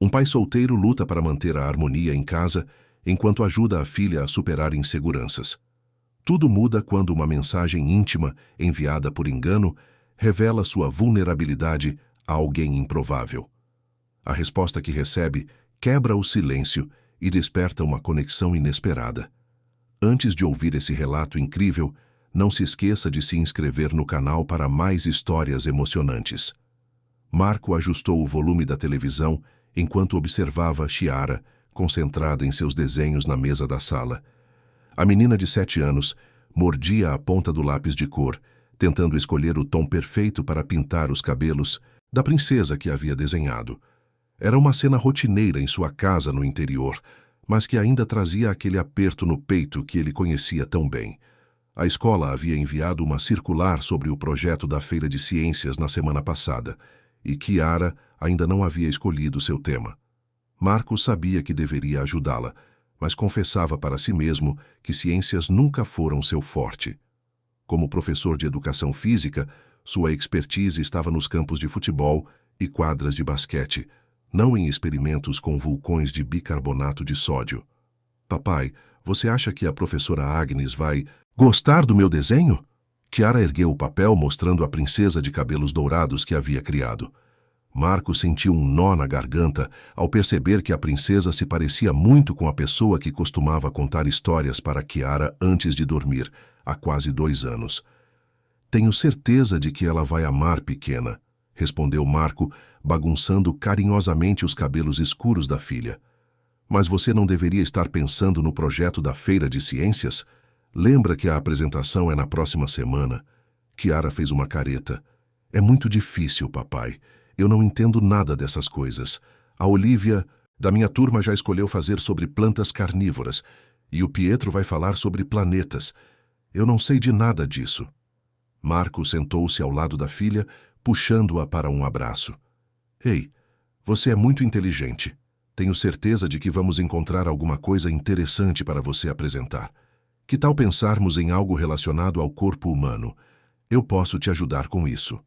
Um pai solteiro luta para manter a harmonia em casa enquanto ajuda a filha a superar inseguranças. Tudo muda quando uma mensagem íntima, enviada por engano, revela sua vulnerabilidade a alguém improvável. A resposta que recebe quebra o silêncio e desperta uma conexão inesperada. Antes de ouvir esse relato incrível, não se esqueça de se inscrever no canal para mais histórias emocionantes. Marco ajustou o volume da televisão enquanto observava Chiara, concentrada em seus desenhos na mesa da sala. A menina de 7 anos mordia a ponta do lápis de cor, tentando escolher o tom perfeito para pintar os cabelos da princesa que havia desenhado. Era uma cena rotineira em sua casa no interior, mas que ainda trazia aquele aperto no peito que ele conhecia tão bem. A escola havia enviado uma circular sobre o projeto da Feira de Ciências na semana passada, e Chiara ainda não havia escolhido seu tema. Marco sabia que deveria ajudá-la, mas confessava para si mesmo que ciências nunca foram seu forte. Como professor de educação física, sua expertise estava nos campos de futebol e quadras de basquete, não em experimentos com vulcões de bicarbonato de sódio. Papai, você acha que a professora Agnes vai gostar do meu desenho? Chiara ergueu o papel mostrando a princesa de cabelos dourados que havia criado. Marco sentiu um nó na garganta ao perceber que a princesa se parecia muito com a pessoa que costumava contar histórias para Chiara antes de dormir, há quase 2 anos. Tenho certeza de que ela vai amar, pequena, respondeu Marco, bagunçando carinhosamente os cabelos escuros da filha. Mas você não deveria estar pensando no projeto da Feira de Ciências? Lembra que a apresentação é na próxima semana? Chiara fez uma careta. É muito difícil, papai. Eu não entendo nada dessas coisas. A Olivia, da minha turma, já escolheu fazer sobre plantas carnívoras, e o Pietro vai falar sobre planetas. Eu não sei de nada disso. Marco sentou-se ao lado da filha, puxando-a para um abraço. Ei, você é muito inteligente. Tenho certeza de que vamos encontrar alguma coisa interessante para você apresentar. Que tal pensarmos em algo relacionado ao corpo humano? Eu posso te ajudar com isso.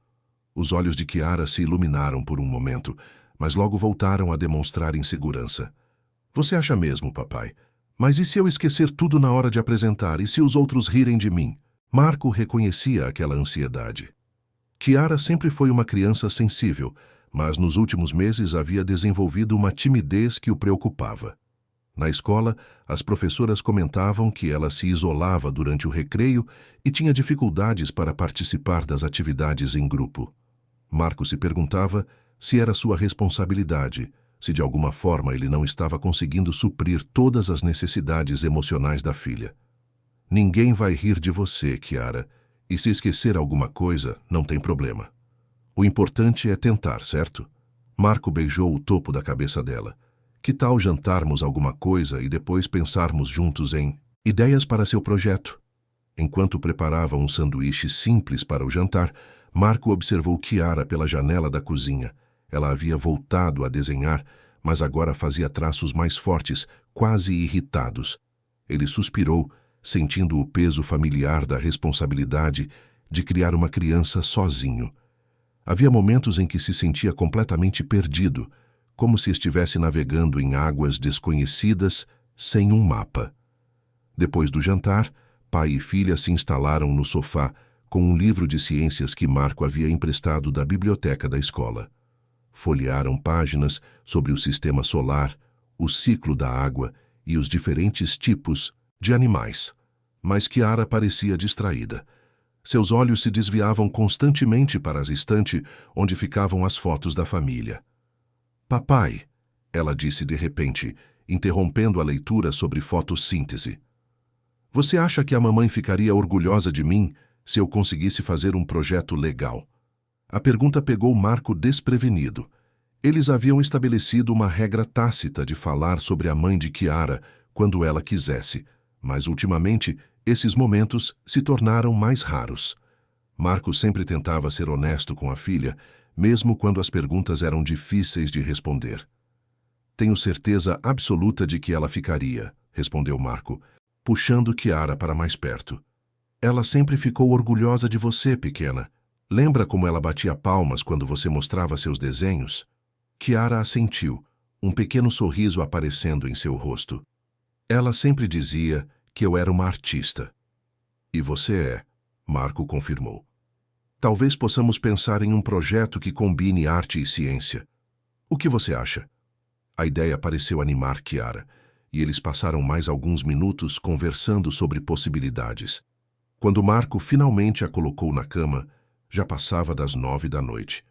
Os olhos de Chiara se iluminaram por um momento, mas logo voltaram a demonstrar insegurança. Você acha mesmo, papai? Mas e se eu esquecer tudo na hora de apresentar? E se os outros rirem de mim? Marco reconhecia aquela ansiedade. Chiara sempre foi uma criança sensível, mas nos últimos meses havia desenvolvido uma timidez que o preocupava. Na escola, as professoras comentavam que ela se isolava durante o recreio e tinha dificuldades para participar das atividades em grupo. Marco se perguntava se era sua responsabilidade, se de alguma forma ele não estava conseguindo suprir todas as necessidades emocionais da filha. Ninguém vai rir de você, Chiara, e se esquecer alguma coisa, não tem problema. O importante é tentar, certo? Marco beijou o topo da cabeça dela. Que tal jantarmos alguma coisa e depois pensarmos juntos em ideias para seu projeto? Enquanto preparava um sanduíche simples para o jantar, Marco observou Chiara pela janela da cozinha. Ela havia voltado a desenhar, mas agora fazia traços mais fortes, quase irritados. Ele suspirou, sentindo o peso familiar da responsabilidade de criar uma criança sozinho. Havia momentos em que se sentia completamente perdido, como se estivesse navegando em águas desconhecidas, sem um mapa. Depois do jantar, pai e filha se instalaram no sofá com um livro de ciências que Marco havia emprestado da biblioteca da escola. Folhearam páginas sobre o sistema solar, o ciclo da água e os diferentes tipos de animais. Mas Chiara parecia distraída. Seus olhos se desviavam constantemente para a estante onde ficavam as fotos da família. Papai, ela disse de repente, interrompendo a leitura sobre fotossíntese. Você acha que a mamãe ficaria orgulhosa de mim se eu conseguisse fazer um projeto legal? A pergunta pegou Marco desprevenido. Eles haviam estabelecido uma regra tácita de falar sobre a mãe de Chiara quando ela quisesse, mas ultimamente esses momentos se tornaram mais raros. Marco sempre tentava ser honesto com a filha, mesmo quando as perguntas eram difíceis de responder. Tenho certeza absoluta de que ela ficaria, respondeu Marco, puxando Chiara para mais perto. Ela sempre ficou orgulhosa de você, pequena. Lembra como ela batia palmas quando você mostrava seus desenhos? Chiara assentiu, um pequeno sorriso aparecendo em seu rosto. Ela sempre dizia que eu era uma artista. E você é, Marco confirmou. Talvez possamos pensar em um projeto que combine arte e ciência. O que você acha? A ideia pareceu animar Chiara, e eles passaram mais alguns minutos conversando sobre possibilidades. Quando Marco finalmente a colocou na cama, já passava das 9 da noite.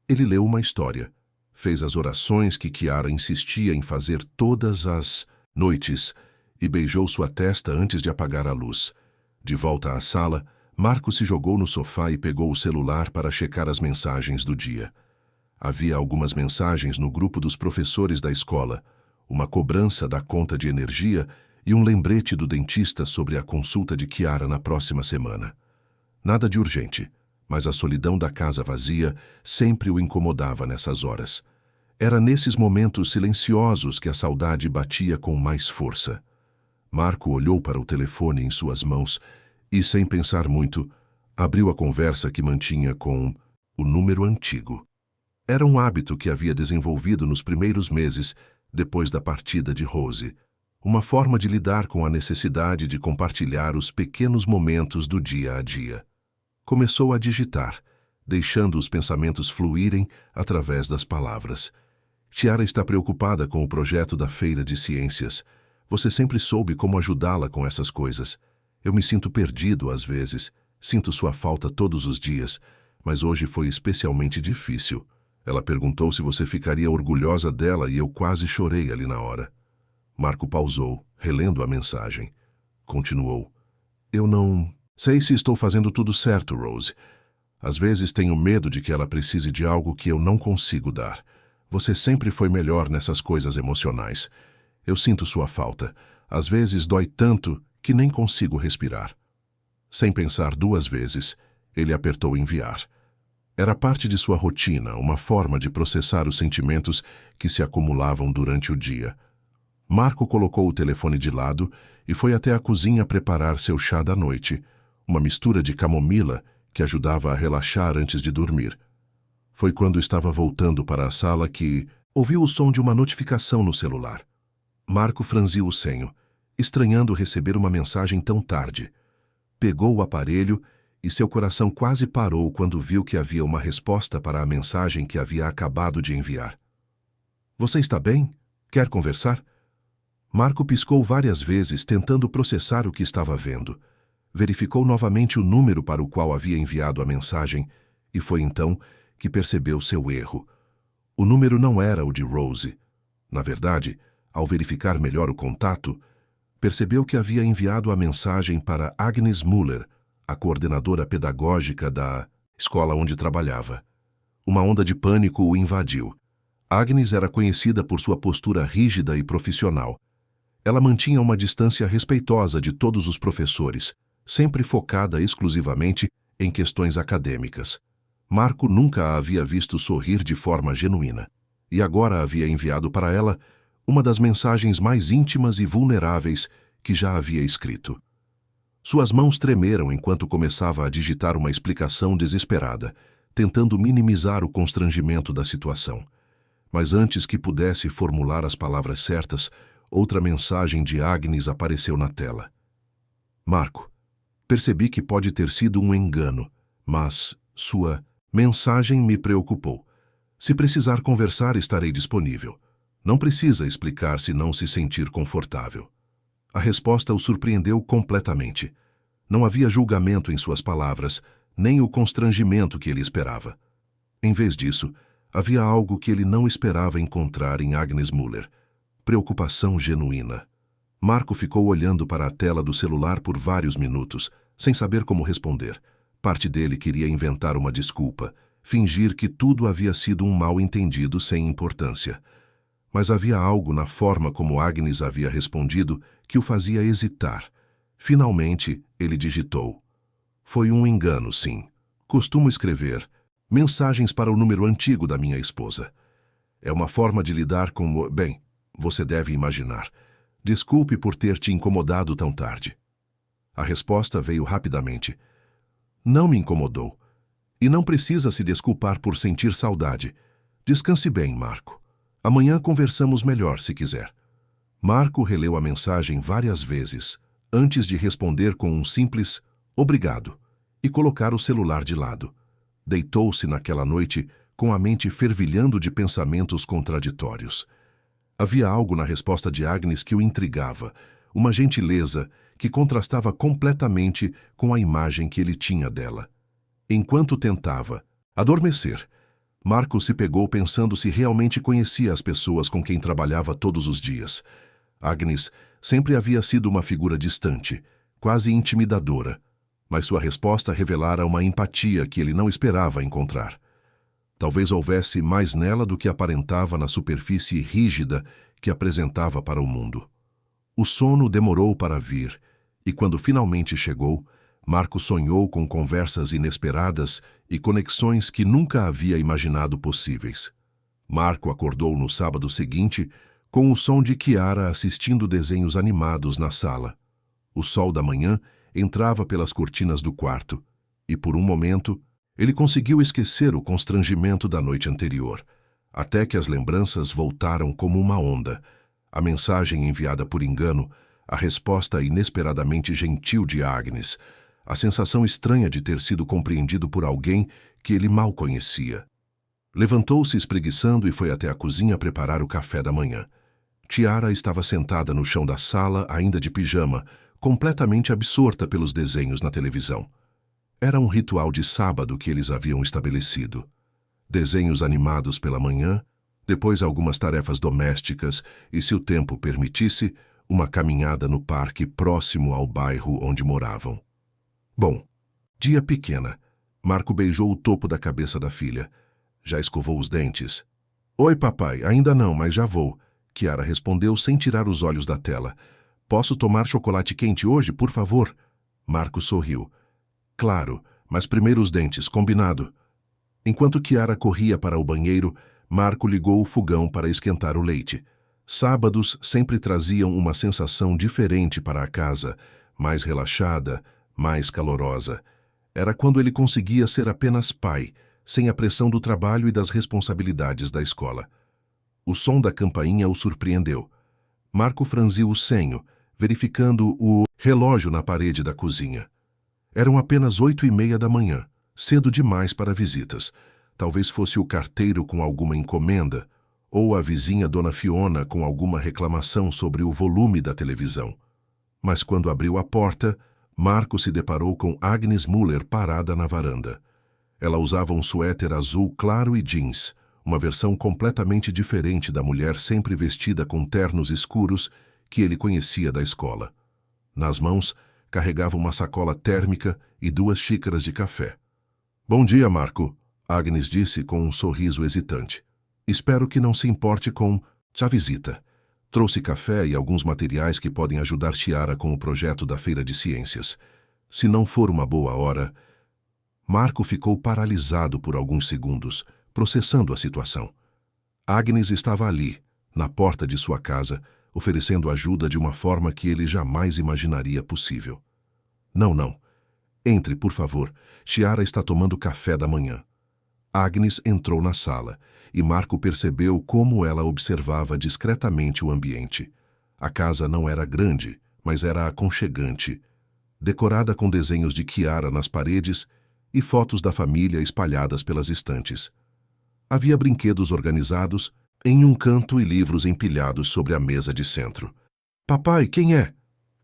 Ele leu uma história, fez as orações que Chiara insistia em fazer todas as noites e beijou sua testa antes de apagar a luz. De volta à sala, Marco se jogou no sofá e pegou o celular para checar as mensagens do dia. Havia algumas mensagens no grupo dos professores da escola, uma cobrança da conta de energia e um lembrete do dentista sobre a consulta de Chiara na próxima semana. Nada de urgente, mas a solidão da casa vazia sempre o incomodava nessas horas. Era nesses momentos silenciosos que a saudade batia com mais força. Marco olhou para o telefone em suas mãos e, sem pensar muito, abriu a conversa que mantinha com o número antigo. Era um hábito que havia desenvolvido nos primeiros meses depois da partida de Rose, uma forma de lidar com a necessidade de compartilhar os pequenos momentos do dia a dia. Começou a digitar, deixando os pensamentos fluírem através das palavras. Chiara está preocupada com o projeto da Feira de Ciências. Você sempre soube como ajudá-la com essas coisas. Eu me sinto perdido às vezes, sinto sua falta todos os dias, mas hoje foi especialmente difícil. Ela perguntou se você ficaria orgulhosa dela e eu quase chorei ali na hora. Marco pausou, relendo a mensagem. Continuou. Eu não sei se estou fazendo tudo certo, Rose. Às vezes tenho medo de que ela precise de algo que eu não consigo dar. Você sempre foi melhor nessas coisas emocionais. Eu sinto sua falta. Às vezes dói tanto que nem consigo respirar. Sem pensar duas vezes, ele apertou enviar. Era parte de sua rotina, uma forma de processar os sentimentos que se acumulavam durante o dia. Marco colocou o telefone de lado e foi até a cozinha preparar seu chá da noite, uma mistura de camomila que ajudava a relaxar antes de dormir. Foi quando estava voltando para a sala que ouviu o som de uma notificação no celular. Marco franziu o senho, estranhando receber uma mensagem tão tarde. Pegou o aparelho e seu coração quase parou quando viu que havia uma resposta para a mensagem que havia acabado de enviar. Você está bem? Quer conversar? Marco piscou várias vezes tentando processar o que estava vendo. Verificou novamente o número para o qual havia enviado a mensagem e foi então que percebeu seu erro. O número não era o de Rose. Na verdade, ao verificar melhor o contato, percebeu que havia enviado a mensagem para Agnes Muller, a coordenadora pedagógica da escola onde trabalhava. Uma onda de pânico o invadiu. Agnes era conhecida por sua postura rígida e profissional. Ela mantinha uma distância respeitosa de todos os professores, sempre focada exclusivamente em questões acadêmicas. Marco nunca a havia visto sorrir de forma genuína, e agora havia enviado para ela uma das mensagens mais íntimas e vulneráveis que já havia escrito. Suas mãos tremeram enquanto começava a digitar uma explicação desesperada, tentando minimizar o constrangimento da situação. Mas antes que pudesse formular as palavras certas, outra mensagem de Agnes apareceu na tela. Marco, percebi que pode ter sido um engano, mas sua mensagem me preocupou. Se precisar conversar, estarei disponível. Não precisa explicar se não se sentir confortável. A resposta o surpreendeu completamente. Não havia julgamento em suas palavras, nem o constrangimento que ele esperava. Em vez disso, havia algo que ele não esperava encontrar em Agnes Muller: preocupação genuína. Marco ficou olhando para a tela do celular por vários minutos, sem saber como responder. Parte dele queria inventar uma desculpa, fingir que tudo havia sido um mal-entendido sem importância. Mas havia algo na forma como Agnes havia respondido que o fazia hesitar. Finalmente, ele digitou. Foi um engano, sim. Costumo escrever mensagens para o número antigo da minha esposa. É uma forma de lidar com o... Bem, você deve imaginar. Desculpe por ter te incomodado tão tarde. A resposta veio rapidamente. Não me incomodou. E não precisa se desculpar por sentir saudade. Descanse bem, Marco. Amanhã conversamos melhor, se quiser. Marco releu a mensagem várias vezes, antes de responder com um simples obrigado e colocar o celular de lado. Deitou-se naquela noite com a mente fervilhando de pensamentos contraditórios. Havia algo na resposta de Agnes que o intrigava, uma gentileza que contrastava completamente com a imagem que ele tinha dela. Enquanto tentava adormecer, Marco se pegou pensando se realmente conhecia as pessoas com quem trabalhava todos os dias. Agnes sempre havia sido uma figura distante, quase intimidadora, mas sua resposta revelara uma empatia que ele não esperava encontrar. Talvez houvesse mais nela do que aparentava na superfície rígida que apresentava para o mundo. O sono demorou para vir, e quando finalmente chegou, Marco sonhou com conversas inesperadas e conexões que nunca havia imaginado possíveis. Marco acordou no sábado seguinte com o som de Chiara assistindo desenhos animados na sala. O sol da manhã entrava pelas cortinas do quarto, e por um momento ele conseguiu esquecer o constrangimento da noite anterior, até que as lembranças voltaram como uma onda. A mensagem enviada por engano, a resposta inesperadamente gentil de Agnes, a sensação estranha de ter sido compreendido por alguém que ele mal conhecia. Levantou-se espreguiçando e foi até a cozinha preparar o café da manhã. Chiara estava sentada no chão da sala, ainda de pijama, completamente absorta pelos desenhos na televisão. Era um ritual de sábado que eles haviam estabelecido. Desenhos animados pela manhã, depois algumas tarefas domésticas e, se o tempo permitisse, uma caminhada no parque próximo ao bairro onde moravam. Bom, dia pequena. Marco beijou o topo da cabeça da filha. Já escovou os dentes? Oi, papai, ainda não, mas já vou. Chiara respondeu sem tirar os olhos da tela. Posso tomar chocolate quente hoje, por favor? Marco sorriu. Claro, mas primeiro os dentes, combinado. Enquanto Chiara corria para o banheiro, Marco ligou o fogão para esquentar o leite. Sábados sempre traziam uma sensação diferente para a casa, mais relaxada, mais calorosa. Era quando ele conseguia ser apenas pai, sem a pressão do trabalho e das responsabilidades da escola. O som da campainha o surpreendeu. Marco franziu o senho, verificando o relógio na parede da cozinha. Eram apenas 8:30 da manhã, cedo demais para visitas. Talvez fosse o carteiro com alguma encomenda, ou a vizinha Dona Fiona com alguma reclamação sobre o volume da televisão. Mas quando abriu a porta, Marco se deparou com Agnes Müller parada na varanda. Ela usava um suéter azul claro e jeans, uma versão completamente diferente da mulher sempre vestida com ternos escuros que ele conhecia da escola. Nas mãos, carregava uma sacola térmica e 2 xícaras de café. Bom dia, Marco, Agnes disse com um sorriso hesitante. Espero que não se importe com a visita. Trouxe café e alguns materiais que podem ajudar Chiara com o projeto da Feira de Ciências. Se não for uma boa hora... Marco ficou paralisado por alguns segundos, processando a situação. Agnes estava ali, na porta de sua casa, oferecendo ajuda de uma forma que ele jamais imaginaria possível. Não. Entre, por favor. Chiara está tomando café da manhã. Agnes entrou na sala, e Marco percebeu como ela observava discretamente o ambiente. A casa não era grande, mas era aconchegante, decorada com desenhos de Chiara nas paredes e fotos da família espalhadas pelas estantes. Havia brinquedos organizados em um canto e livros empilhados sobre a mesa de centro. Papai, quem é?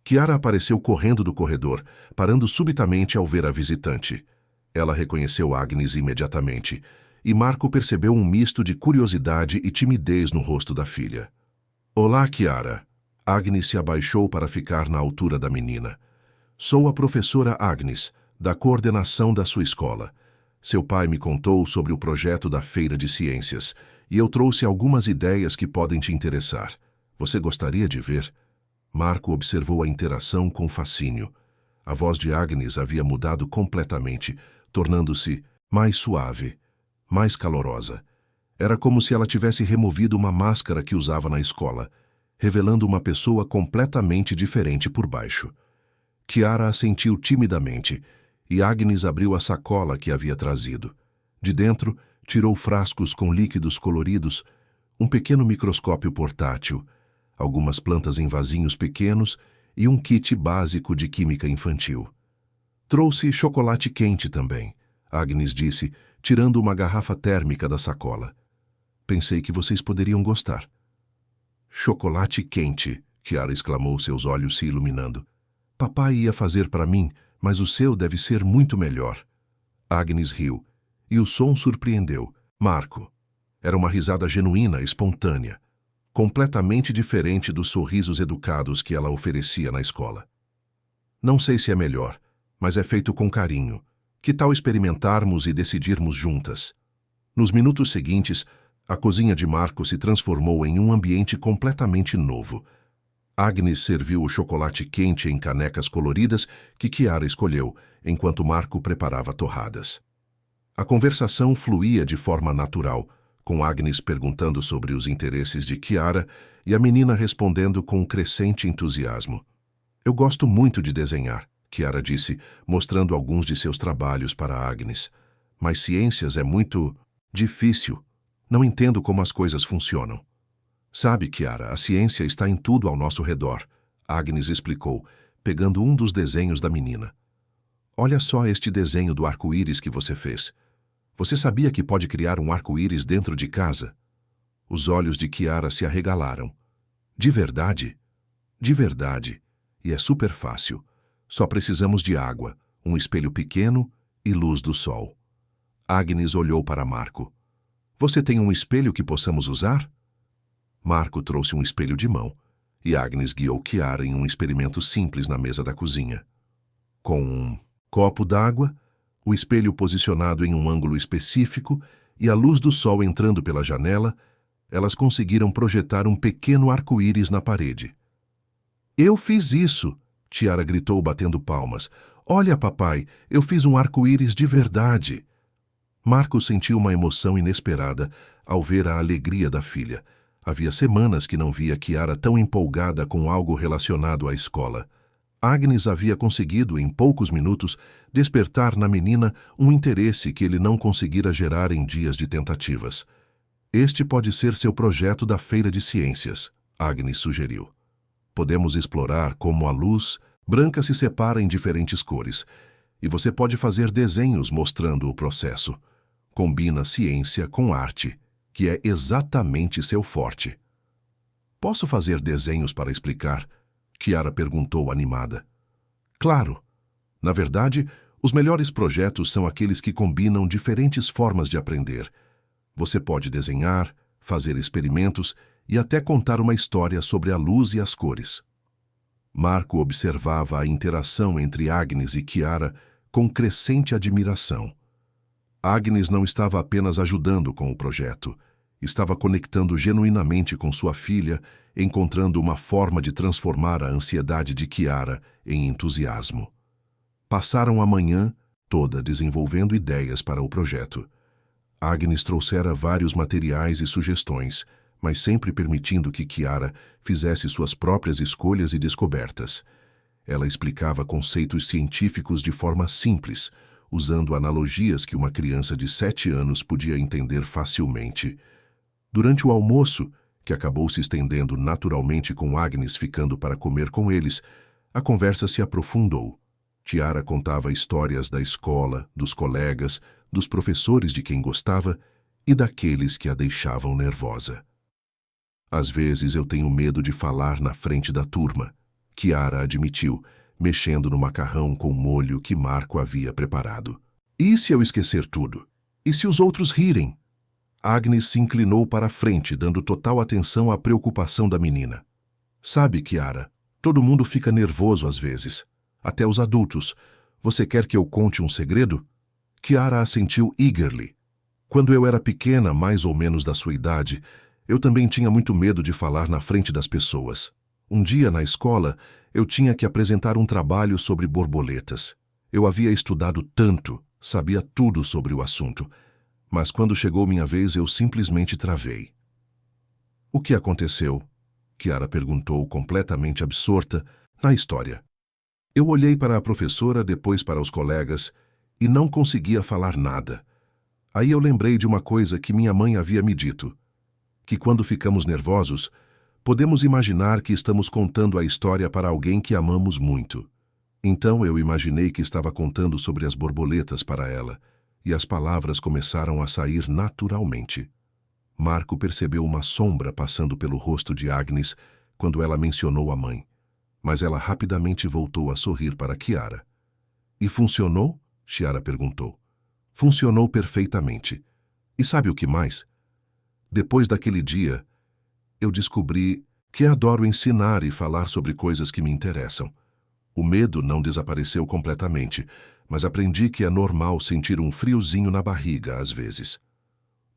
Chiara apareceu correndo do corredor, parando subitamente ao ver a visitante. Ela reconheceu Agnes imediatamente, e Marco percebeu um misto de curiosidade e timidez no rosto da filha. Olá, Chiara. Agnes se abaixou para ficar na altura da menina. Sou a professora Agnes, da coordenação da sua escola. Seu pai me contou sobre o projeto da Feira de Ciências, e eu trouxe algumas ideias que podem te interessar. Você gostaria de ver? Marco observou a interação com fascínio. A voz de Agnes havia mudado completamente, tornando-se mais suave, mais calorosa. Era como se ela tivesse removido uma máscara que usava na escola, revelando uma pessoa completamente diferente por baixo. Chiara assentiu timidamente, e Agnes abriu a sacola que havia trazido. De dentro, tirou frascos com líquidos coloridos, um pequeno microscópio portátil, algumas plantas em vasinhos pequenos e um kit básico de química infantil. Trouxe chocolate quente também, Agnes disse, tirando uma garrafa térmica da sacola. Pensei que vocês poderiam gostar. Chocolate quente, Chiara exclamou, seus olhos se iluminando. Papai ia fazer para mim, mas o seu deve ser muito melhor. Agnes riu, e o som surpreendeu. Marco. Era uma risada genuína, espontânea, completamente diferente dos sorrisos educados que ela oferecia na escola. Não sei se é melhor, mas é feito com carinho. Que tal experimentarmos e decidirmos juntas? Nos minutos seguintes, a cozinha de Marco se transformou em um ambiente completamente novo. Agnes serviu o chocolate quente em canecas coloridas que Chiara escolheu, enquanto Marco preparava torradas. A conversação fluía de forma natural, com Agnes perguntando sobre os interesses de Chiara e a menina respondendo com um crescente entusiasmo. Eu gosto muito de desenhar, Chiara disse, mostrando alguns de seus trabalhos para Agnes. Mas ciências é muito difícil. Não entendo como as coisas funcionam. Sabe, Chiara, a ciência está em tudo ao nosso redor, Agnes explicou, pegando um dos desenhos da menina. Olha só este desenho do arco-íris que você fez. Você sabia que pode criar um arco-íris dentro de casa? Os olhos de Chiara se arregalaram. De verdade? De verdade. E é super fácil. Só precisamos de água, um espelho pequeno e luz do sol. Agnes olhou para Marco. Você tem um espelho que possamos usar? Marco trouxe um espelho de mão, e Agnes guiou Chiara em um experimento simples na mesa da cozinha. Com um copo d'água, o espelho posicionado em um ângulo específico e a luz do sol entrando pela janela, elas conseguiram projetar um pequeno arco-íris na parede. Eu fiz isso! Chiara gritou batendo palmas. Olha, papai, eu fiz um arco-íris de verdade! Marco sentiu uma emoção inesperada ao ver a alegria da filha. Havia semanas que não via Chiara tão empolgada com algo relacionado à escola. Agnes havia conseguido, em poucos minutos, despertar na menina um interesse que ele não conseguira gerar em dias de tentativas. Este pode ser seu projeto da Feira de Ciências, Agnes sugeriu. Podemos explorar como a luz branca se separa em diferentes cores, e você pode fazer desenhos mostrando o processo. Combina ciência com arte, que é exatamente seu forte. Posso fazer desenhos para explicar? Chiara perguntou animada. Claro! Na verdade, os melhores projetos são aqueles que combinam diferentes formas de aprender. Você pode desenhar, fazer experimentos e até contar uma história sobre a luz e as cores. Marco observava a interação entre Agnes e Chiara com crescente admiração. Agnes não estava apenas ajudando com o projeto, estava conectando genuinamente com sua filha, encontrando uma forma de transformar a ansiedade de Chiara em entusiasmo. Passaram a manhã toda desenvolvendo ideias para o projeto. Agnes trouxera vários materiais e sugestões, mas sempre permitindo que Chiara fizesse suas próprias escolhas e descobertas. Ela explicava conceitos científicos de forma simples, usando analogias que uma criança de 7 anos podia entender facilmente. Durante o almoço, que acabou se estendendo naturalmente com Agnes ficando para comer com eles, a conversa se aprofundou. Chiara contava histórias da escola, dos colegas, dos professores de quem gostava e daqueles que a deixavam nervosa. Às vezes eu tenho medo de falar na frente da turma, Chiara admitiu, mexendo no macarrão com molho que Marco havia preparado. E se eu esquecer tudo? E se os outros rirem? Agnes se inclinou para a frente, dando total atenção à preocupação da menina. Sabe, Chiara, todo mundo fica nervoso às vezes. Até os adultos. Você quer que eu conte um segredo? Chiara assentiu eagerly. Quando eu era pequena, mais ou menos da sua idade, eu também tinha muito medo de falar na frente das pessoas. Um dia, na escola, eu tinha que apresentar um trabalho sobre borboletas. Eu havia estudado tanto, sabia tudo sobre o assunto. Mas quando chegou minha vez, eu simplesmente travei. O que aconteceu? Chiara perguntou, completamente absorta na história. Eu olhei para a professora, depois para os colegas, e não conseguia falar nada. Aí eu lembrei de uma coisa que minha mãe havia me dito, que quando ficamos nervosos, podemos imaginar que estamos contando a história para alguém que amamos muito. Então eu imaginei que estava contando sobre as borboletas para ela, e as palavras começaram a sair naturalmente. Marco percebeu uma sombra passando pelo rosto de Agnes quando ela mencionou a mãe, mas ela rapidamente voltou a sorrir para Chiara. E funcionou? Chiara perguntou. Funcionou perfeitamente. E sabe o que mais? Depois daquele dia, eu descobri que adoro ensinar e falar sobre coisas que me interessam. O medo não desapareceu completamente, mas aprendi que é normal sentir um friozinho na barriga às vezes.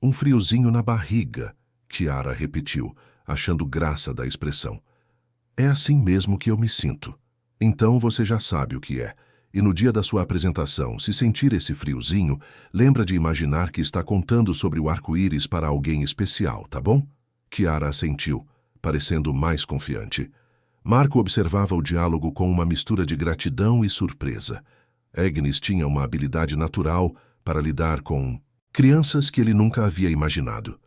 Um friozinho na barriga, Chiara repetiu, achando graça da expressão. É assim mesmo que eu me sinto. Então você já sabe o que é. E no dia da sua apresentação, se sentir esse friozinho, lembra de imaginar que está contando sobre o arco-íris para alguém especial, tá bom? Chiara assentiu, parecendo mais confiante. Marco observava o diálogo com uma mistura de gratidão e surpresa. Agnes tinha uma habilidade natural para lidar com crianças que ele nunca havia imaginado.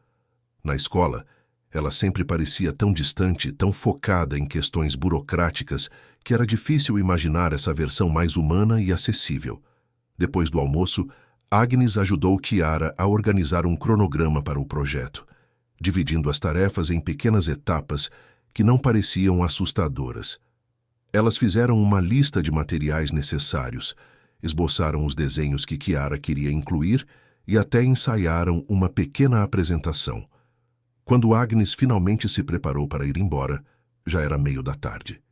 Na escola, ela sempre parecia tão distante, tão focada em questões burocráticas, que era difícil imaginar essa versão mais humana e acessível. Depois do almoço, Agnes ajudou Chiara a organizar um cronograma para o projeto, dividindo as tarefas em pequenas etapas que não pareciam assustadoras. Elas fizeram uma lista de materiais necessários, esboçaram os desenhos que Chiara queria incluir e até ensaiaram uma pequena apresentação. Quando Agnes finalmente se preparou para ir embora, já era meio da tarde.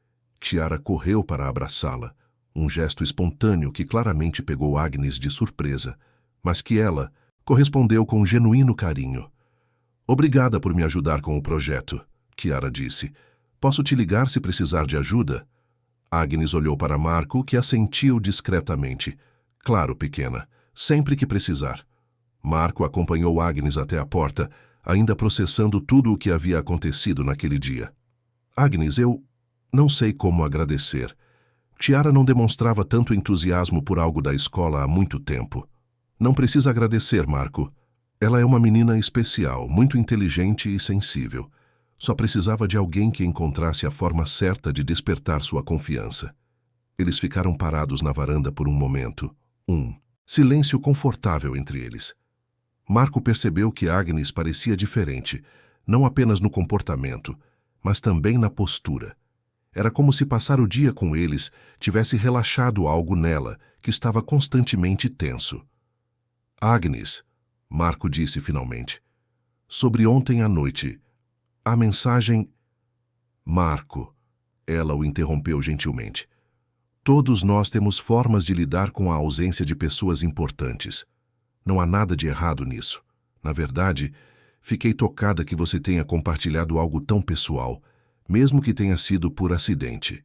Chiara correu para abraçá-la, um gesto espontâneo que claramente pegou Agnes de surpresa, mas que ela correspondeu com genuíno carinho. Obrigada por me ajudar com o projeto, Chiara disse. Posso te ligar se precisar de ajuda? Agnes olhou para Marco, que assentiu discretamente. Claro, pequena, sempre que precisar. Marco acompanhou Agnes até a porta, ainda processando tudo o que havia acontecido naquele dia. Agnes, eu não sei como agradecer. Chiara não demonstrava tanto entusiasmo por algo da escola há muito tempo. Não precisa agradecer, Marco. Ela é uma menina especial, muito inteligente e sensível. Só precisava de alguém que encontrasse a forma certa de despertar sua confiança. Eles ficaram parados na varanda por um momento. Silêncio confortável entre eles. Marco percebeu que Agnes parecia diferente, não apenas no comportamento, mas também na postura. Era como se passar o dia com eles tivesse relaxado algo nela, que estava constantemente tenso. Agnes, Marco disse finalmente. Sobre ontem à noite. A mensagem... Marco, ela o interrompeu gentilmente. Todos nós temos formas de lidar com a ausência de pessoas importantes. Não há nada de errado nisso. Na verdade, fiquei tocada que você tenha compartilhado algo tão pessoal, mesmo que tenha sido por acidente.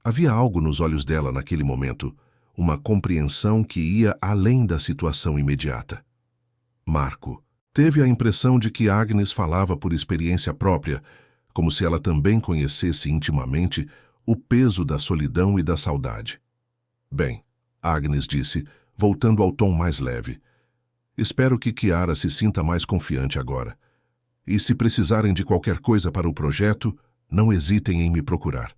Havia algo nos olhos dela naquele momento, uma compreensão que ia além da situação imediata. Marco teve a impressão de que Agnes falava por experiência própria, como se ela também conhecesse intimamente o peso da solidão e da saudade. Bem, Agnes disse, voltando ao tom mais leve. Espero que Chiara se sinta mais confiante agora. E se precisarem de qualquer coisa para o projeto, não hesitem em me procurar.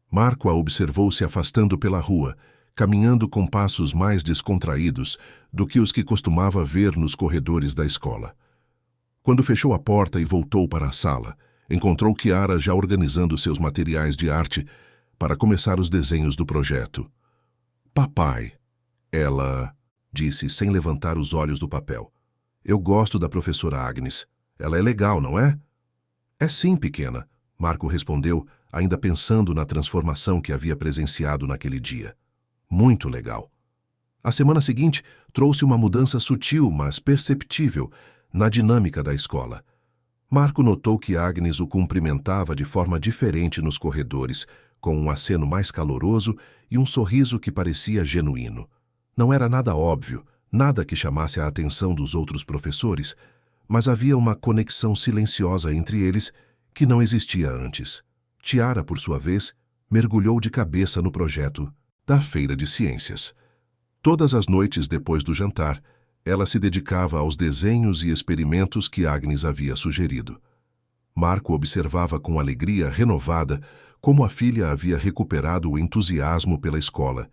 Marco a observou se afastando pela rua, caminhando com passos mais descontraídos do que os que costumava ver nos corredores da escola. Quando fechou a porta e voltou para a sala, encontrou Chiara já organizando seus materiais de arte para começar os desenhos do projeto. Papai, ela disse sem levantar os olhos do papel. Eu gosto da professora Agnes. Ela é legal, não é? É sim, pequena, Marco respondeu, ainda pensando na transformação que havia presenciado naquele dia. Muito legal. A semana seguinte trouxe uma mudança sutil, mas perceptível, na dinâmica da escola. Marco notou que Agnes o cumprimentava de forma diferente nos corredores, com um aceno mais caloroso e um sorriso que parecia genuíno. Não era nada óbvio, nada que chamasse a atenção dos outros professores, mas havia uma conexão silenciosa entre eles que não existia antes. Chiara, por sua vez, mergulhou de cabeça no projeto da Feira de Ciências. Todas as noites depois do jantar, ela se dedicava aos desenhos e experimentos que Agnes havia sugerido. Marco observava com alegria renovada como a filha havia recuperado o entusiasmo pela escola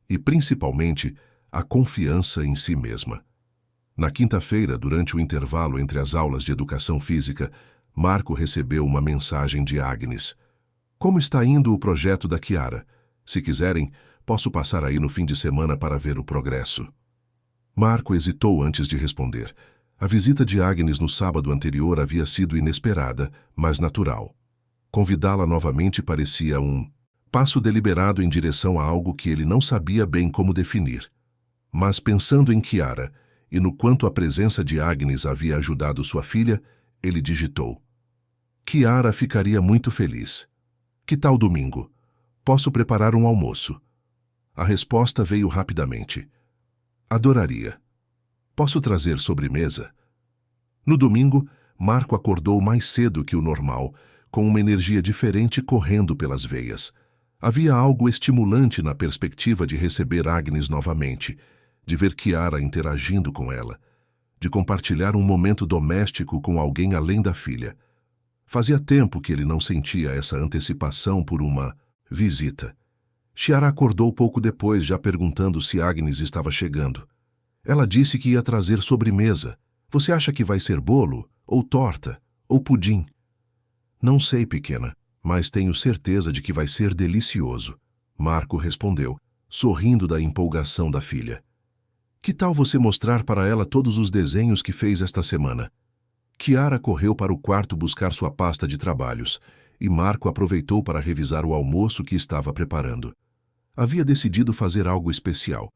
e, principalmente, a confiança em si mesma. Na quinta-feira, durante o intervalo entre as aulas de educação física, Marco recebeu uma mensagem de Agnes. Como está indo o projeto da Chiara? Se quiserem, posso passar aí no fim de semana para ver o progresso. Marco hesitou antes de responder. A visita de Agnes no sábado anterior havia sido inesperada, mas natural. Convidá-la novamente parecia um passo deliberado em direção a algo que ele não sabia bem como definir. Mas pensando em Chiara e no quanto a presença de Agnes havia ajudado sua filha, ele digitou: Chiara ficaria muito feliz. Que tal domingo? Posso preparar um almoço? A resposta veio rapidamente. Adoraria. Posso trazer sobremesa? No domingo, Marco acordou mais cedo que o normal, com uma energia diferente correndo pelas veias. Havia algo estimulante na perspectiva de receber Agnes novamente, de ver Chiara interagindo com ela, de compartilhar um momento doméstico com alguém além da filha. Fazia tempo que ele não sentia essa antecipação por uma visita. Chiara acordou pouco depois, já perguntando se Agnes estava chegando. Ela disse que ia trazer sobremesa. Você acha que vai ser bolo, ou torta, ou pudim? Não sei, pequena, mas tenho certeza de que vai ser delicioso. Marco respondeu, sorrindo da empolgação da filha. Que tal você mostrar para ela todos os desenhos que fez esta semana? Chiara correu para o quarto buscar sua pasta de trabalhos, e Marco aproveitou para revisar o almoço que estava preparando. Havia decidido fazer algo especial.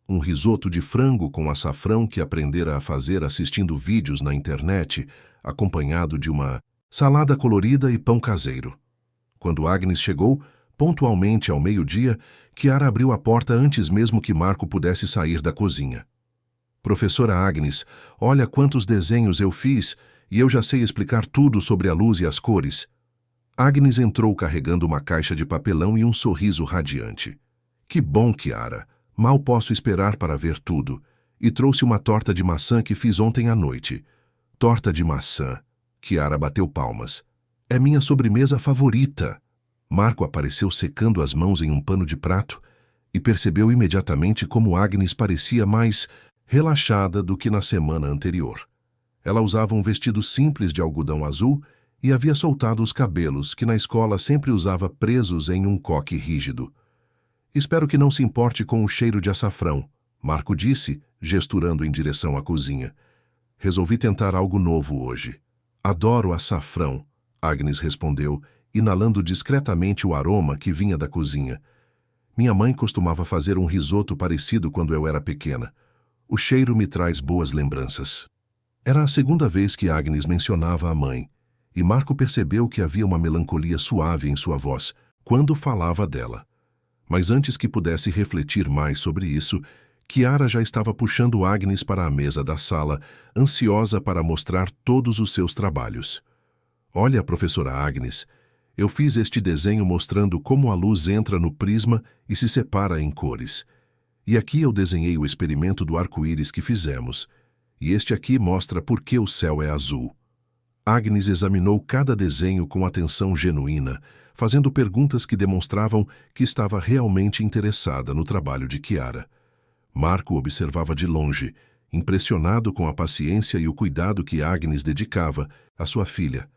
Um risoto de frango com açafrão que aprendera a fazer assistindo vídeos na internet, acompanhado de uma salada colorida e pão caseiro. Quando Agnes chegou, pontualmente ao meio-dia, Chiara abriu a porta antes mesmo que Marco pudesse sair da cozinha. Professora Agnes, olha quantos desenhos eu fiz e eu já sei explicar tudo sobre a luz e as cores. Agnes entrou carregando uma caixa de papelão e um sorriso radiante. Que bom, Chiara! Mal posso esperar para ver tudo. E trouxe uma torta de maçã que fiz ontem à noite. Torta de maçã. Chiara bateu palmas. É minha sobremesa favorita. Marco apareceu secando as mãos em um pano de prato e percebeu imediatamente como Agnes parecia mais relaxada do que na semana anterior. Ela usava um vestido simples de algodão azul e havia soltado os cabelos, que na escola sempre usava presos em um coque rígido. Espero que não se importe com o cheiro de açafrão, Marco disse, gesturando em direção à cozinha. Resolvi tentar algo novo hoje. Adoro açafrão, Agnes respondeu, inalando discretamente o aroma que vinha da cozinha. Minha mãe costumava fazer um risoto parecido quando eu era pequena. O cheiro me traz boas lembranças. Era a segunda vez que Agnes mencionava a mãe, e Marco percebeu que havia uma melancolia suave em sua voz quando falava dela. Mas antes que pudesse refletir mais sobre isso, Chiara já estava puxando Agnes para a mesa da sala, ansiosa para mostrar todos os seus trabalhos. Olha, professora Agnes, eu fiz este desenho mostrando como a luz entra no prisma e se separa em cores. E aqui eu desenhei o experimento do arco-íris que fizemos. E este aqui mostra por que o céu é azul. Agnes examinou cada desenho com atenção genuína, fazendo perguntas que demonstravam que estava realmente interessada no trabalho de Chiara. Marco observava de longe, impressionado com a paciência e o cuidado que Agnes dedicava à sua filha.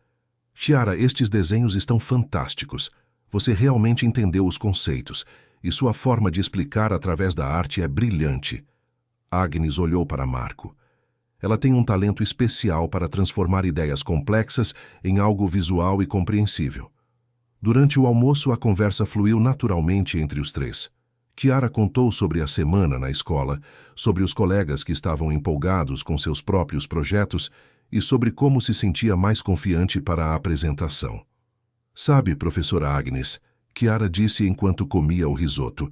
Chiara, estes desenhos estão fantásticos. Você realmente entendeu os conceitos, e sua forma de explicar através da arte é brilhante. Agnes olhou para Marco. Ela tem um talento especial para transformar ideias complexas em algo visual e compreensível. Durante o almoço, a conversa fluiu naturalmente entre os três. Chiara contou sobre a semana na escola, sobre os colegas que estavam empolgados com seus próprios projetos e sobre como se sentia mais confiante para a apresentação. Sabe, professora Agnes, Chiara disse enquanto comia o risoto,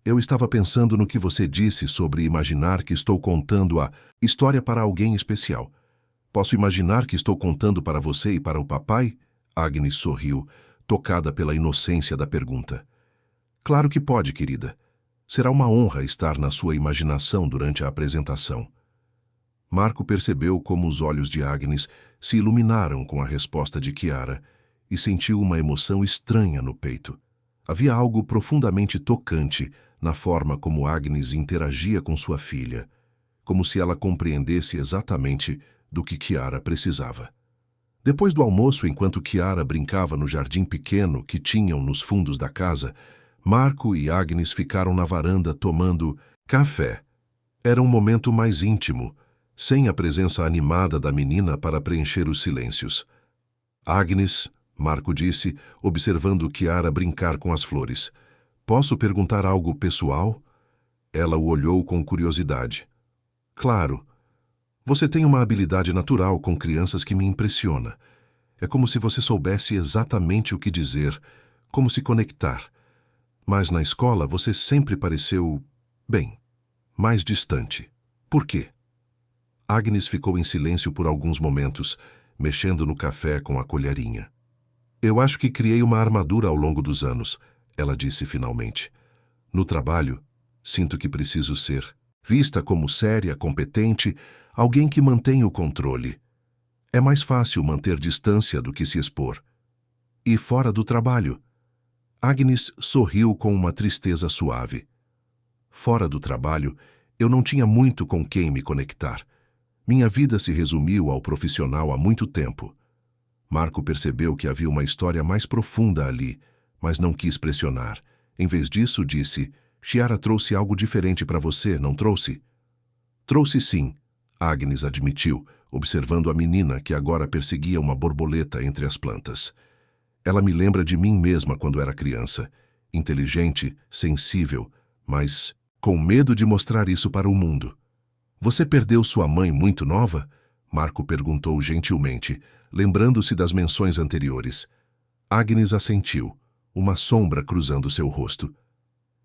eu estava pensando no que você disse sobre imaginar que estou contando a história para alguém especial. Posso imaginar que estou contando para você e para o papai? Agnes sorriu, tocada pela inocência da pergunta. Claro que pode, querida. Será uma honra estar na sua imaginação durante a apresentação. Marco percebeu como os olhos de Agnes se iluminaram com a resposta de Chiara e sentiu uma emoção estranha no peito. Havia algo profundamente tocante na forma como Agnes interagia com sua filha, como se ela compreendesse exatamente do que Chiara precisava. Depois do almoço, enquanto Chiara brincava no jardim pequeno que tinham nos fundos da casa, Marco e Agnes ficaram na varanda tomando café. Era um momento mais íntimo, sem a presença animada da menina para preencher os silêncios. Agnes, Marco disse, observando Chiara brincar com as flores. Posso perguntar algo pessoal? Ela o olhou com curiosidade. Claro. Você tem uma habilidade natural com crianças que me impressiona. É como se você soubesse exatamente o que dizer, como se conectar. Mas na escola você sempre pareceu, bem, mais distante. Por quê? Agnes ficou em silêncio por alguns momentos, mexendo no café com a colherinha. Eu acho que criei uma armadura ao longo dos anos, ela disse finalmente. No trabalho, sinto que preciso ser vista como séria, competente, alguém que mantém o controle. É mais fácil manter distância do que se expor. E fora do trabalho? Agnes sorriu com uma tristeza suave. Fora do trabalho, eu não tinha muito com quem me conectar. Minha vida se resumiu ao profissional há muito tempo. Marco percebeu que havia uma história mais profunda ali, mas não quis pressionar. Em vez disso, disse, Chiara trouxe algo diferente para você, não trouxe? Trouxe sim, Agnes admitiu, observando a menina que agora perseguia uma borboleta entre as plantas. Ela me lembra de mim mesma quando era criança. Inteligente, sensível, mas com medo de mostrar isso para o mundo. Você perdeu sua mãe muito nova? Marco perguntou gentilmente, lembrando-se das menções anteriores. Agnes assentiu, uma sombra cruzando seu rosto.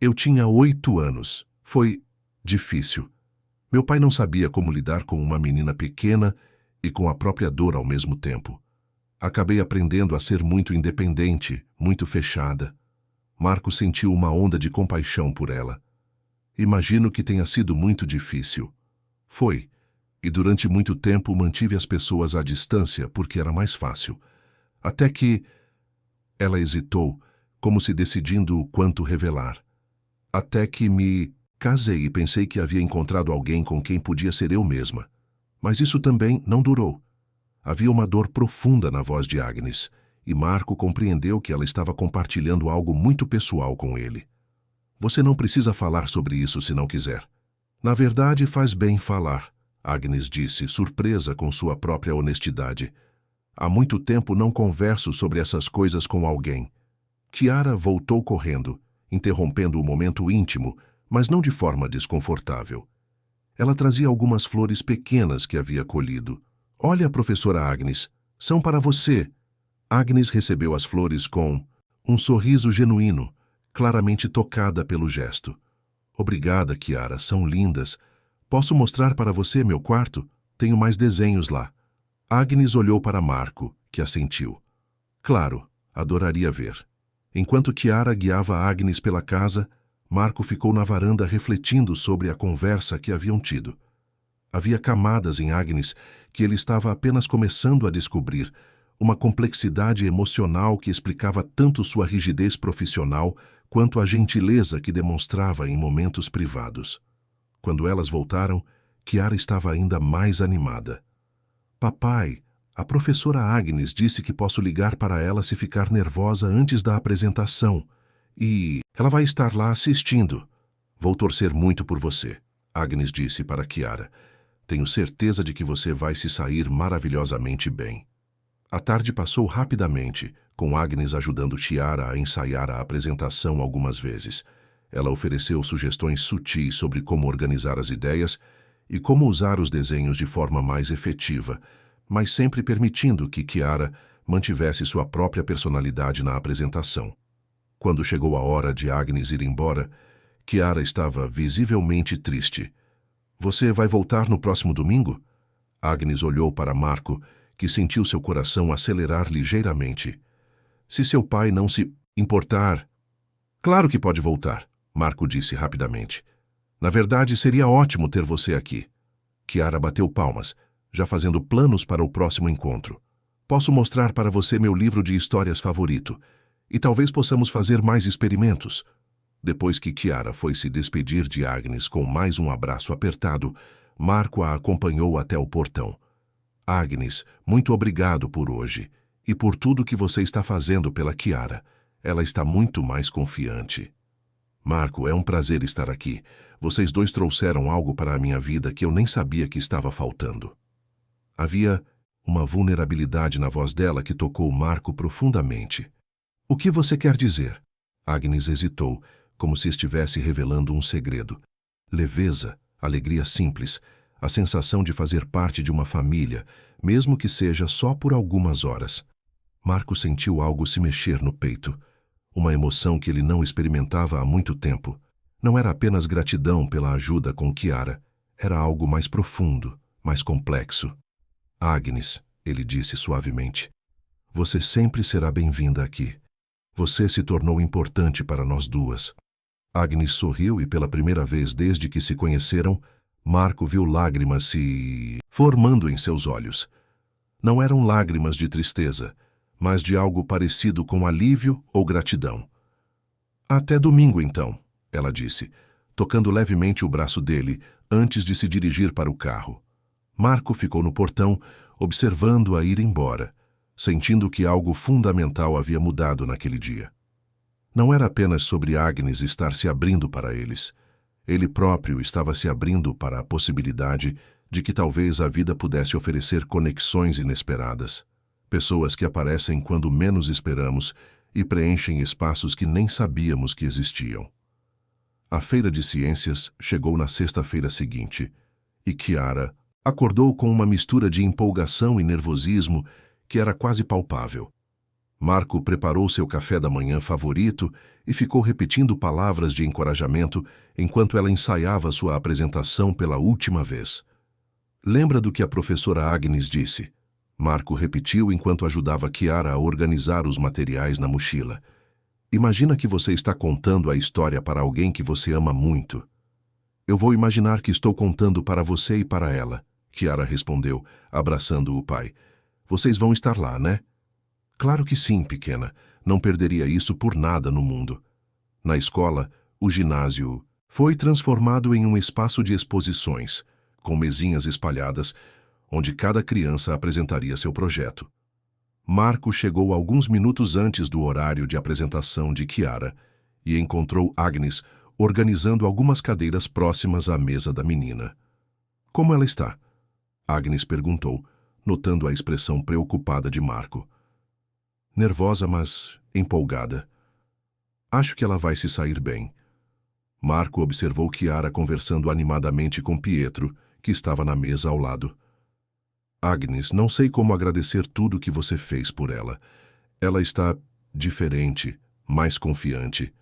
Eu tinha 8 anos. Foi difícil. Meu pai não sabia como lidar com uma menina pequena e com a própria dor ao mesmo tempo. Acabei aprendendo a ser muito independente, muito fechada. Marco sentiu uma onda de compaixão por ela. Imagino que tenha sido muito difícil. Foi, e durante muito tempo mantive as pessoas à distância porque era mais fácil. Até que... Ela hesitou, como se decidindo o quanto revelar. Até que me casei e pensei que havia encontrado alguém com quem podia ser eu mesma. Mas isso também não durou. Havia uma dor profunda na voz de Agnes, e Marco compreendeu que ela estava compartilhando algo muito pessoal com ele. Você não precisa falar sobre isso se não quiser. Na verdade, faz bem falar, Agnes disse, surpresa com sua própria honestidade. Há muito tempo não converso sobre essas coisas com alguém. Chiara voltou correndo, interrompendo o momento íntimo, mas não de forma desconfortável. Ela trazia algumas flores pequenas que havia colhido. Olha, professora Agnes, são para você. Agnes recebeu as flores com um sorriso genuíno, claramente tocada pelo gesto. Obrigada, Chiara, são lindas. Posso mostrar para você meu quarto? Tenho mais desenhos lá. Agnes olhou para Marco, que assentiu. Claro, adoraria ver. Enquanto Chiara guiava Agnes pela casa, Marco ficou na varanda refletindo sobre a conversa que haviam tido. Havia camadas em Agnes que ele estava apenas começando a descobrir, uma complexidade emocional que explicava tanto sua rigidez profissional quanto a gentileza que demonstrava em momentos privados. Quando elas voltaram, Chiara estava ainda mais animada. Papai, a professora Agnes disse que posso ligar para ela se ficar nervosa antes da apresentação. E ela vai estar lá assistindo. Vou torcer muito por você, Agnes disse para Chiara. Tenho certeza de que você vai se sair maravilhosamente bem. A tarde passou rapidamente, com Agnes ajudando Chiara a ensaiar a apresentação algumas vezes. Ela ofereceu sugestões sutis sobre como organizar as ideias e como usar os desenhos de forma mais efetiva, mas sempre permitindo que Chiara mantivesse sua própria personalidade na apresentação. Quando chegou a hora de Agnes ir embora, Chiara estava visivelmente triste. Você vai voltar no próximo domingo? Agnes olhou para Marco, que sentiu seu coração acelerar ligeiramente. Se seu pai não se importar... Claro que pode voltar, Marco disse rapidamente. Na verdade, seria ótimo ter você aqui. Kiara bateu palmas, já fazendo planos para o próximo encontro. Posso mostrar para você meu livro de histórias favorito, e talvez possamos fazer mais experimentos. Depois que Kiara foi se despedir de Agnes com mais um abraço apertado, Marco a acompanhou até o portão. Agnes, muito obrigado por hoje, e por tudo que você está fazendo pela Kiara. Ela está muito mais confiante. Marco, é um prazer estar aqui. Vocês dois trouxeram algo para a minha vida que eu nem sabia que estava faltando. Havia uma vulnerabilidade na voz dela que tocou Marco profundamente. O que você quer dizer? Agnes hesitou, como se estivesse revelando um segredo. Leveza, alegria simples, a sensação de fazer parte de uma família, mesmo que seja só por algumas horas. Marco sentiu algo se mexer no peito, uma emoção que ele não experimentava há muito tempo. Não era apenas gratidão pela ajuda com Kiara, era algo mais profundo, mais complexo. Agnes, ele disse suavemente, você sempre será bem-vinda aqui. Você se tornou importante para nós duas. Agnes sorriu e pela primeira vez desde que se conheceram, Marco viu lágrimas se formando em seus olhos. Não eram lágrimas de tristeza, mas de algo parecido com alívio ou gratidão. Até domingo, então, ela disse, tocando levemente o braço dele antes de se dirigir para o carro. Marco ficou no portão, observando-a ir embora, sentindo que algo fundamental havia mudado naquele dia. Não era apenas sobre Agnes estar se abrindo para eles. Ele próprio estava se abrindo para a possibilidade de que talvez a vida pudesse oferecer conexões inesperadas. Pessoas que aparecem quando menos esperamos e preenchem espaços que nem sabíamos que existiam. A feira de ciências chegou na sexta-feira seguinte, e Kiara acordou com uma mistura de empolgação e nervosismo que era quase palpável. Marco preparou seu café da manhã favorito e ficou repetindo palavras de encorajamento enquanto ela ensaiava sua apresentação pela última vez. Lembra do que a professora Agnes disse? Marco repetiu enquanto ajudava Kiara a organizar os materiais na mochila. Imagina que você está contando a história para alguém que você ama muito. Eu vou imaginar que estou contando para você e para ela, Kiara respondeu, abraçando o pai. Vocês vão estar lá, né? Claro que sim, pequena. Não perderia isso por nada no mundo. Na escola, o ginásio foi transformado em um espaço de exposições, com mesinhas espalhadas, onde cada criança apresentaria seu projeto. Marco chegou alguns minutos antes do horário de apresentação de Kiara e encontrou Agnes organizando algumas cadeiras próximas à mesa da menina. Como ela está? Agnes perguntou, notando a expressão preocupada de Marco. Nervosa, mas empolgada. Acho que ela vai se sair bem. Marco observou Kiara conversando animadamente com Pietro, que estava na mesa ao lado. Agnes, não sei como agradecer tudo que você fez por ela. Ela está diferente, mais confiante.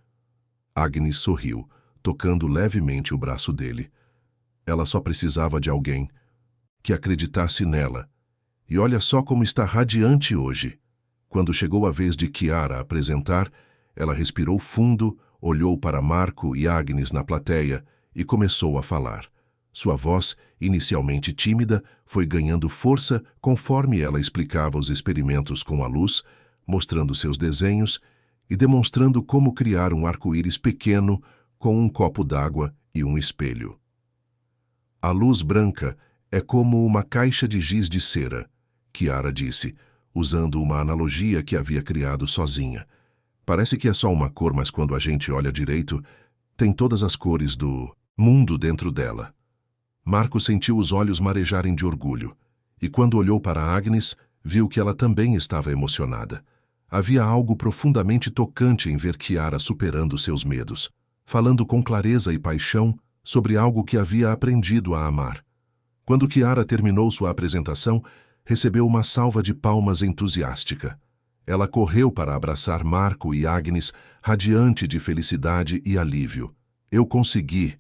Agnes sorriu, tocando levemente o braço dele. Ela só precisava de alguém que acreditasse nela. E olha só como está radiante hoje. Quando chegou a vez de Kiara apresentar, ela respirou fundo, olhou para Marco e Agnes na plateia e começou a falar. Sua voz, inicialmente tímida, foi ganhando força conforme ela explicava os experimentos com a luz, mostrando seus desenhos e demonstrando como criar um arco-íris pequeno com um copo d'água e um espelho. A luz branca é como uma caixa de giz de cera, Kiara disse, usando uma analogia que havia criado sozinha. Parece que é só uma cor, mas quando a gente olha direito, tem todas as cores do mundo dentro dela. Marco sentiu os olhos marejarem de orgulho, e quando olhou para Agnes, viu que ela também estava emocionada. Havia algo profundamente tocante em ver Kiara superando seus medos, falando com clareza e paixão sobre algo que havia aprendido a amar. Quando Kiara terminou sua apresentação, recebeu uma salva de palmas entusiástica. Ela correu para abraçar Marco e Agnes, radiante de felicidade e alívio. Eu consegui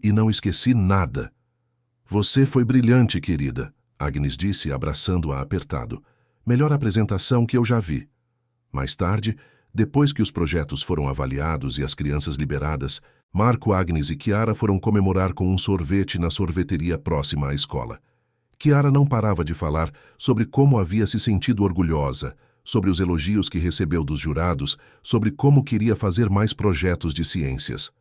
e não esqueci nada. Você foi brilhante, querida, Agnes disse, abraçando-a apertado. Melhor apresentação que eu já vi. Mais tarde, Depois que os projetos foram avaliados e as crianças liberadas, Marco, Agnes e Chiara foram comemorar com um sorvete na sorveteria próxima à escola. Chiara não parava de falar sobre como havia se sentido orgulhosa, sobre os elogios que recebeu dos jurados, sobre como queria fazer mais projetos de ciências.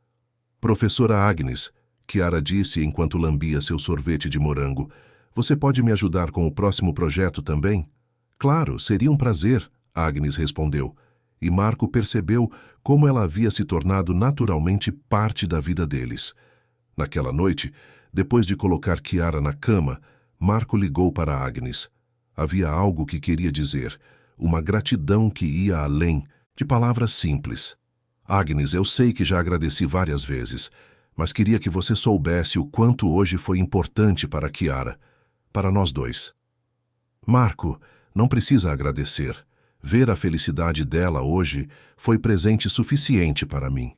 Professora Agnes, Chiara disse enquanto lambia seu sorvete de morango, você pode me ajudar com o próximo projeto também? Claro, seria um prazer, Agnes respondeu, e Marco percebeu como ela havia se tornado naturalmente parte da vida deles. Naquela noite, depois de colocar Chiara na cama, Marco ligou para Agnes. Havia algo que queria dizer, uma gratidão que ia além de palavras simples. Agnes, eu sei que já agradeci várias vezes, mas queria que você soubesse o quanto hoje foi importante para Chiara, para nós dois. Marco, não precisa agradecer. Ver a felicidade dela hoje foi presente suficiente para mim.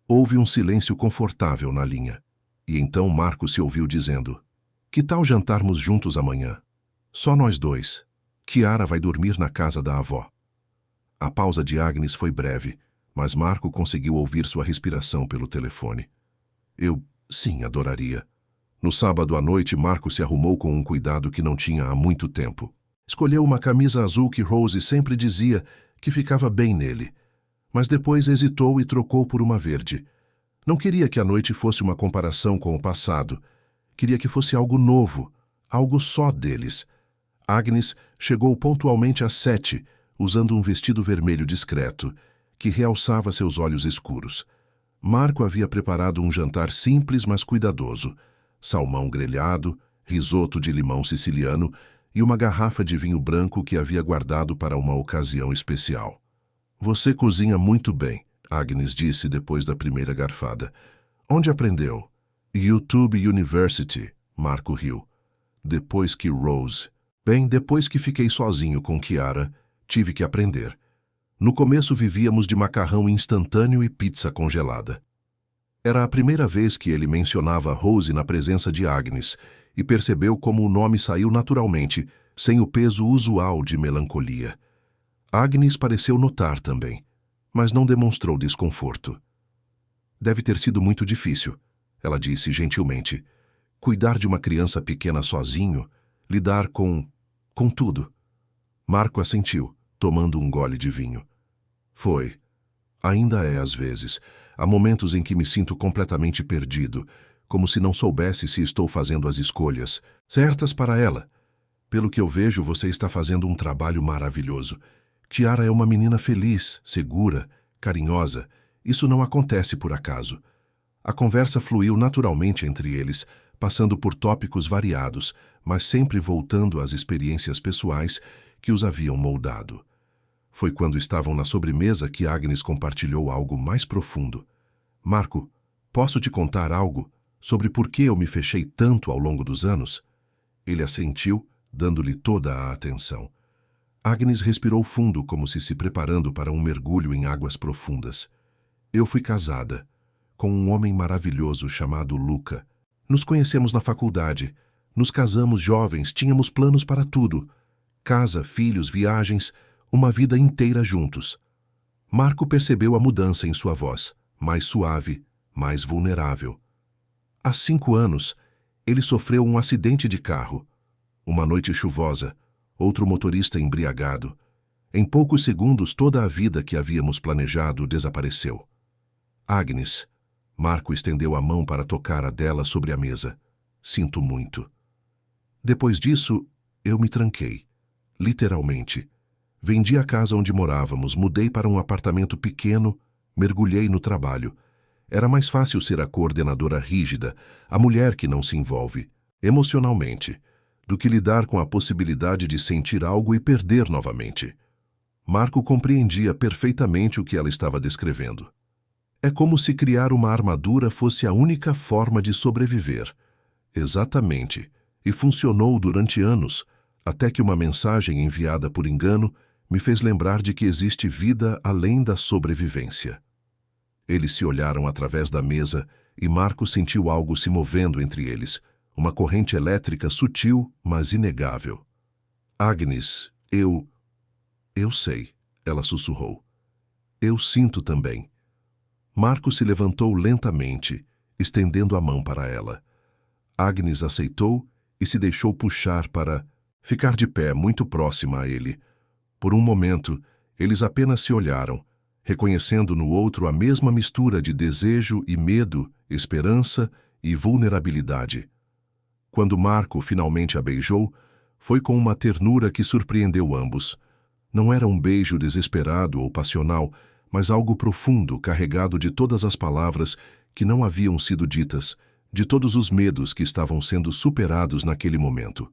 Houve um silêncio confortável na linha, e então Marco se ouviu dizendo, que tal jantarmos juntos amanhã? Só nós dois. Chiara vai dormir na casa da avó. A pausa de Agnes foi breve, mas Marco conseguiu ouvir sua respiração pelo telefone. Sim, adoraria. No sábado à noite, Marco se arrumou com um cuidado que não tinha há muito tempo. Escolheu uma camisa azul que Rose sempre dizia que ficava bem nele, mas depois hesitou e trocou por uma verde. Não queria que a noite fosse uma comparação com o passado. Queria que fosse algo novo, algo só deles. Agnes chegou pontualmente às 7, usando um vestido vermelho discreto, que realçava seus olhos escuros. Marco havia preparado um jantar simples, mas cuidadoso. Salmão grelhado, risoto de limão siciliano e uma garrafa de vinho branco que havia guardado para uma ocasião especial. Você cozinha muito bem, Agnes disse depois da primeira garfada. Onde aprendeu? YouTube University, Marco riu. Depois que Rose... depois que fiquei sozinho com Chiara, tive que aprender. No começo vivíamos de macarrão instantâneo e pizza congelada. Era a primeira vez que ele mencionava Rose na presença de Agnes e percebeu como o nome saiu naturalmente, sem o peso usual de melancolia. Agnes pareceu notar também, mas não demonstrou desconforto. Deve ter sido muito difícil, ela disse gentilmente. Cuidar de uma criança pequena sozinho, lidar com tudo. Marco assentiu, tomando um gole de vinho. Foi. Ainda é às vezes. Há momentos em que me sinto completamente perdido, como se não soubesse se estou fazendo as escolhas certas para ela. Pelo que eu vejo, você está fazendo um trabalho maravilhoso. Chiara é uma menina feliz, segura, carinhosa. Isso não acontece por acaso. A conversa fluiu naturalmente entre eles, passando por tópicos variados, mas sempre voltando às experiências pessoais que os haviam moldado. Foi quando estavam na sobremesa que Agnes compartilhou algo mais profundo. Marco, posso te contar algo sobre por que eu me fechei tanto ao longo dos anos? Ele assentiu, dando-lhe toda a atenção. Agnes respirou fundo como se preparando para um mergulho em águas profundas. Eu fui casada com um homem maravilhoso chamado Luca. Nos conhecemos na faculdade. Nos casamos jovens, tínhamos planos para tudo. Casa, filhos, viagens, uma vida inteira juntos. Marco percebeu a mudança em sua voz, mais suave, mais vulnerável. Há 5 anos, ele sofreu um acidente de carro. Uma noite chuvosa, outro motorista embriagado. Em poucos segundos, toda a vida que havíamos planejado desapareceu. Agnes, Marco estendeu a mão para tocar a dela sobre a mesa. Sinto muito. Depois disso, eu me tranquei. Literalmente. Vendi a casa onde morávamos, mudei para um apartamento pequeno, mergulhei no trabalho. Era mais fácil ser a coordenadora rígida, a mulher que não se envolve, emocionalmente, do que lidar com a possibilidade de sentir algo e perder novamente. Marco compreendia perfeitamente o que ela estava descrevendo. É como se criar uma armadura fosse a única forma de sobreviver. Exatamente. E funcionou durante anos, até que uma mensagem enviada por engano me fez lembrar de que existe vida além da sobrevivência. Eles se olharam através da mesa e Marco sentiu algo se movendo entre eles, uma corrente elétrica sutil, mas inegável. Agnes, eu sei, ela sussurrou. Eu sinto também. Marco se levantou lentamente, estendendo a mão para ela. Agnes aceitou e se deixou puxar para ficar de pé muito próxima a ele. Por um momento, eles apenas se olharam, reconhecendo no outro a mesma mistura de desejo e medo, esperança e vulnerabilidade. Quando Marco finalmente a beijou, foi com uma ternura que surpreendeu ambos. Não era um beijo desesperado ou passional, mas algo profundo, carregado de todas as palavras que não haviam sido ditas, de todos os medos que estavam sendo superados naquele momento.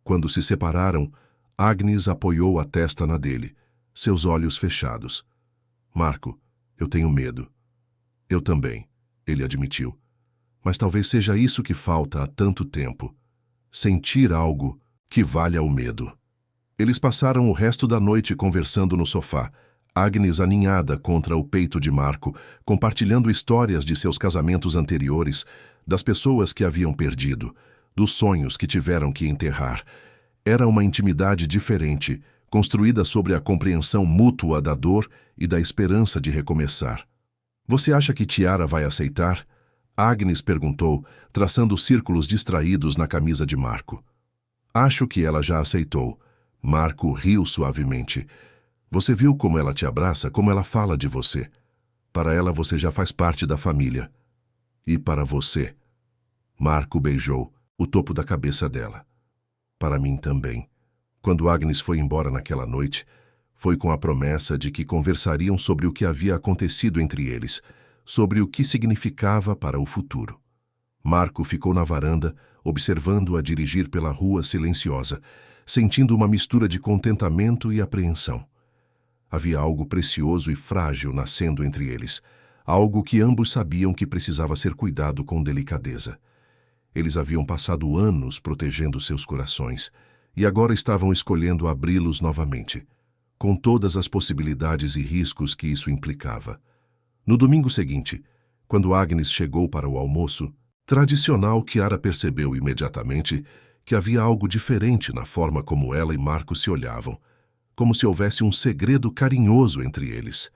Quando se separaram, Agnes apoiou a testa na dele, seus olhos fechados. Marco, eu tenho medo. Eu também, ele admitiu. Mas talvez seja isso que falta há tanto tempo. Sentir algo que valha o medo. Eles passaram o resto da noite conversando no sofá, Agnes aninhada contra o peito de Marco, compartilhando histórias de seus casamentos anteriores, das pessoas que haviam perdido, dos sonhos que tiveram que enterrar. Era uma intimidade diferente, construída sobre a compreensão mútua da dor e da esperança de recomeçar. Você acha que Tiara vai aceitar? Agnes perguntou, traçando círculos distraídos na camisa de Marco. Acho que ela já aceitou. Marco riu suavemente. Você viu como ela te abraça, como ela fala de você. Para ela você já faz parte da família. E para você? Marco beijou o topo da cabeça dela. Para mim também. Quando Agnes foi embora naquela noite, foi com a promessa de que conversariam sobre o que havia acontecido entre eles, sobre o que significava para o futuro. Marco ficou na varanda, observando-a dirigir pela rua silenciosa, sentindo uma mistura de contentamento e apreensão. Havia algo precioso e frágil nascendo entre eles, algo que ambos sabiam que precisava ser cuidado com delicadeza. Eles haviam passado anos protegendo seus corações e agora estavam escolhendo abri-los novamente, com todas as possibilidades e riscos que isso implicava. No domingo seguinte, quando Agnes chegou para o almoço, tradicional, Chiara percebeu imediatamente que havia algo diferente na forma como ela e Marco se olhavam, como se houvesse um segredo carinhoso entre eles.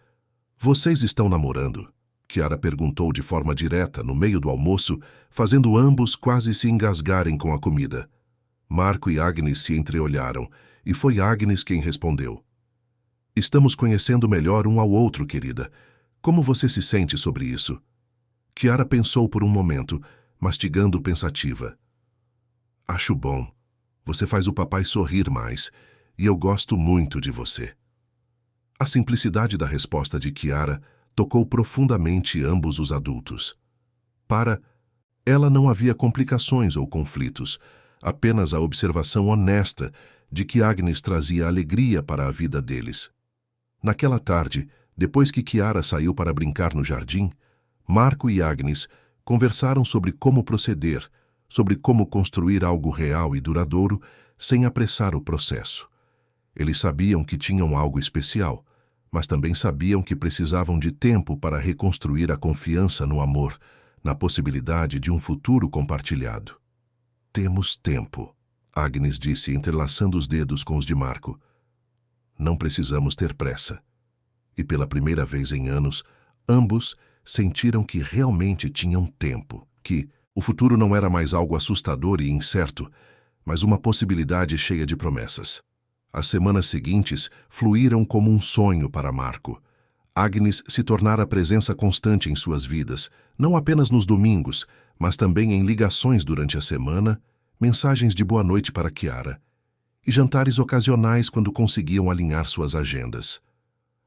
Vocês estão namorando? Chiara perguntou de forma direta no meio do almoço, fazendo ambos quase se engasgarem com a comida. Marco e Agnes se entreolharam, e foi Agnes quem respondeu. Estamos conhecendo melhor um ao outro, querida. Como você se sente sobre isso? Chiara pensou por um momento, mastigando pensativa. Acho bom. Você faz o papai sorrir mais, e eu gosto muito de você. A simplicidade da resposta de Chiara tocou profundamente ambos os adultos. Para ela não havia complicações ou conflitos, apenas a observação honesta de que Agnes trazia alegria para a vida deles. Naquela tarde, depois que Chiara saiu para brincar no jardim, Marco e Agnes conversaram sobre como proceder, sobre como construir algo real e duradouro sem apressar o processo. Eles sabiam que tinham algo especial, mas também sabiam que precisavam de tempo para reconstruir a confiança no amor, na possibilidade de um futuro compartilhado. Temos tempo, Agnes disse, entrelaçando os dedos com os de Marco. Não precisamos ter pressa. E pela primeira vez em anos, ambos sentiram que realmente tinham tempo, que o futuro não era mais algo assustador e incerto, mas uma possibilidade cheia de promessas. As semanas seguintes fluíram como um sonho para Marco. Agnes se tornara presença constante em suas vidas, não apenas nos domingos, mas também em ligações durante a semana, mensagens de boa noite para Chiara, e jantares ocasionais quando conseguiam alinhar suas agendas.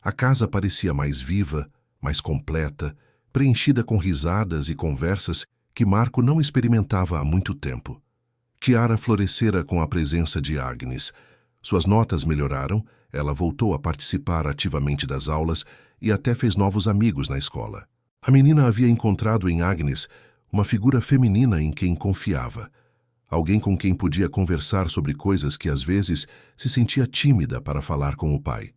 A casa parecia mais viva, mais completa, preenchida com risadas e conversas que Marco não experimentava há muito tempo. Chiara florescera com a presença de Agnes. Suas notas melhoraram, ela voltou a participar ativamente das aulas e até fez novos amigos na escola. A menina havia encontrado em Agnes uma figura feminina em quem confiava, alguém com quem podia conversar sobre coisas que às vezes se sentia tímida para falar com o pai.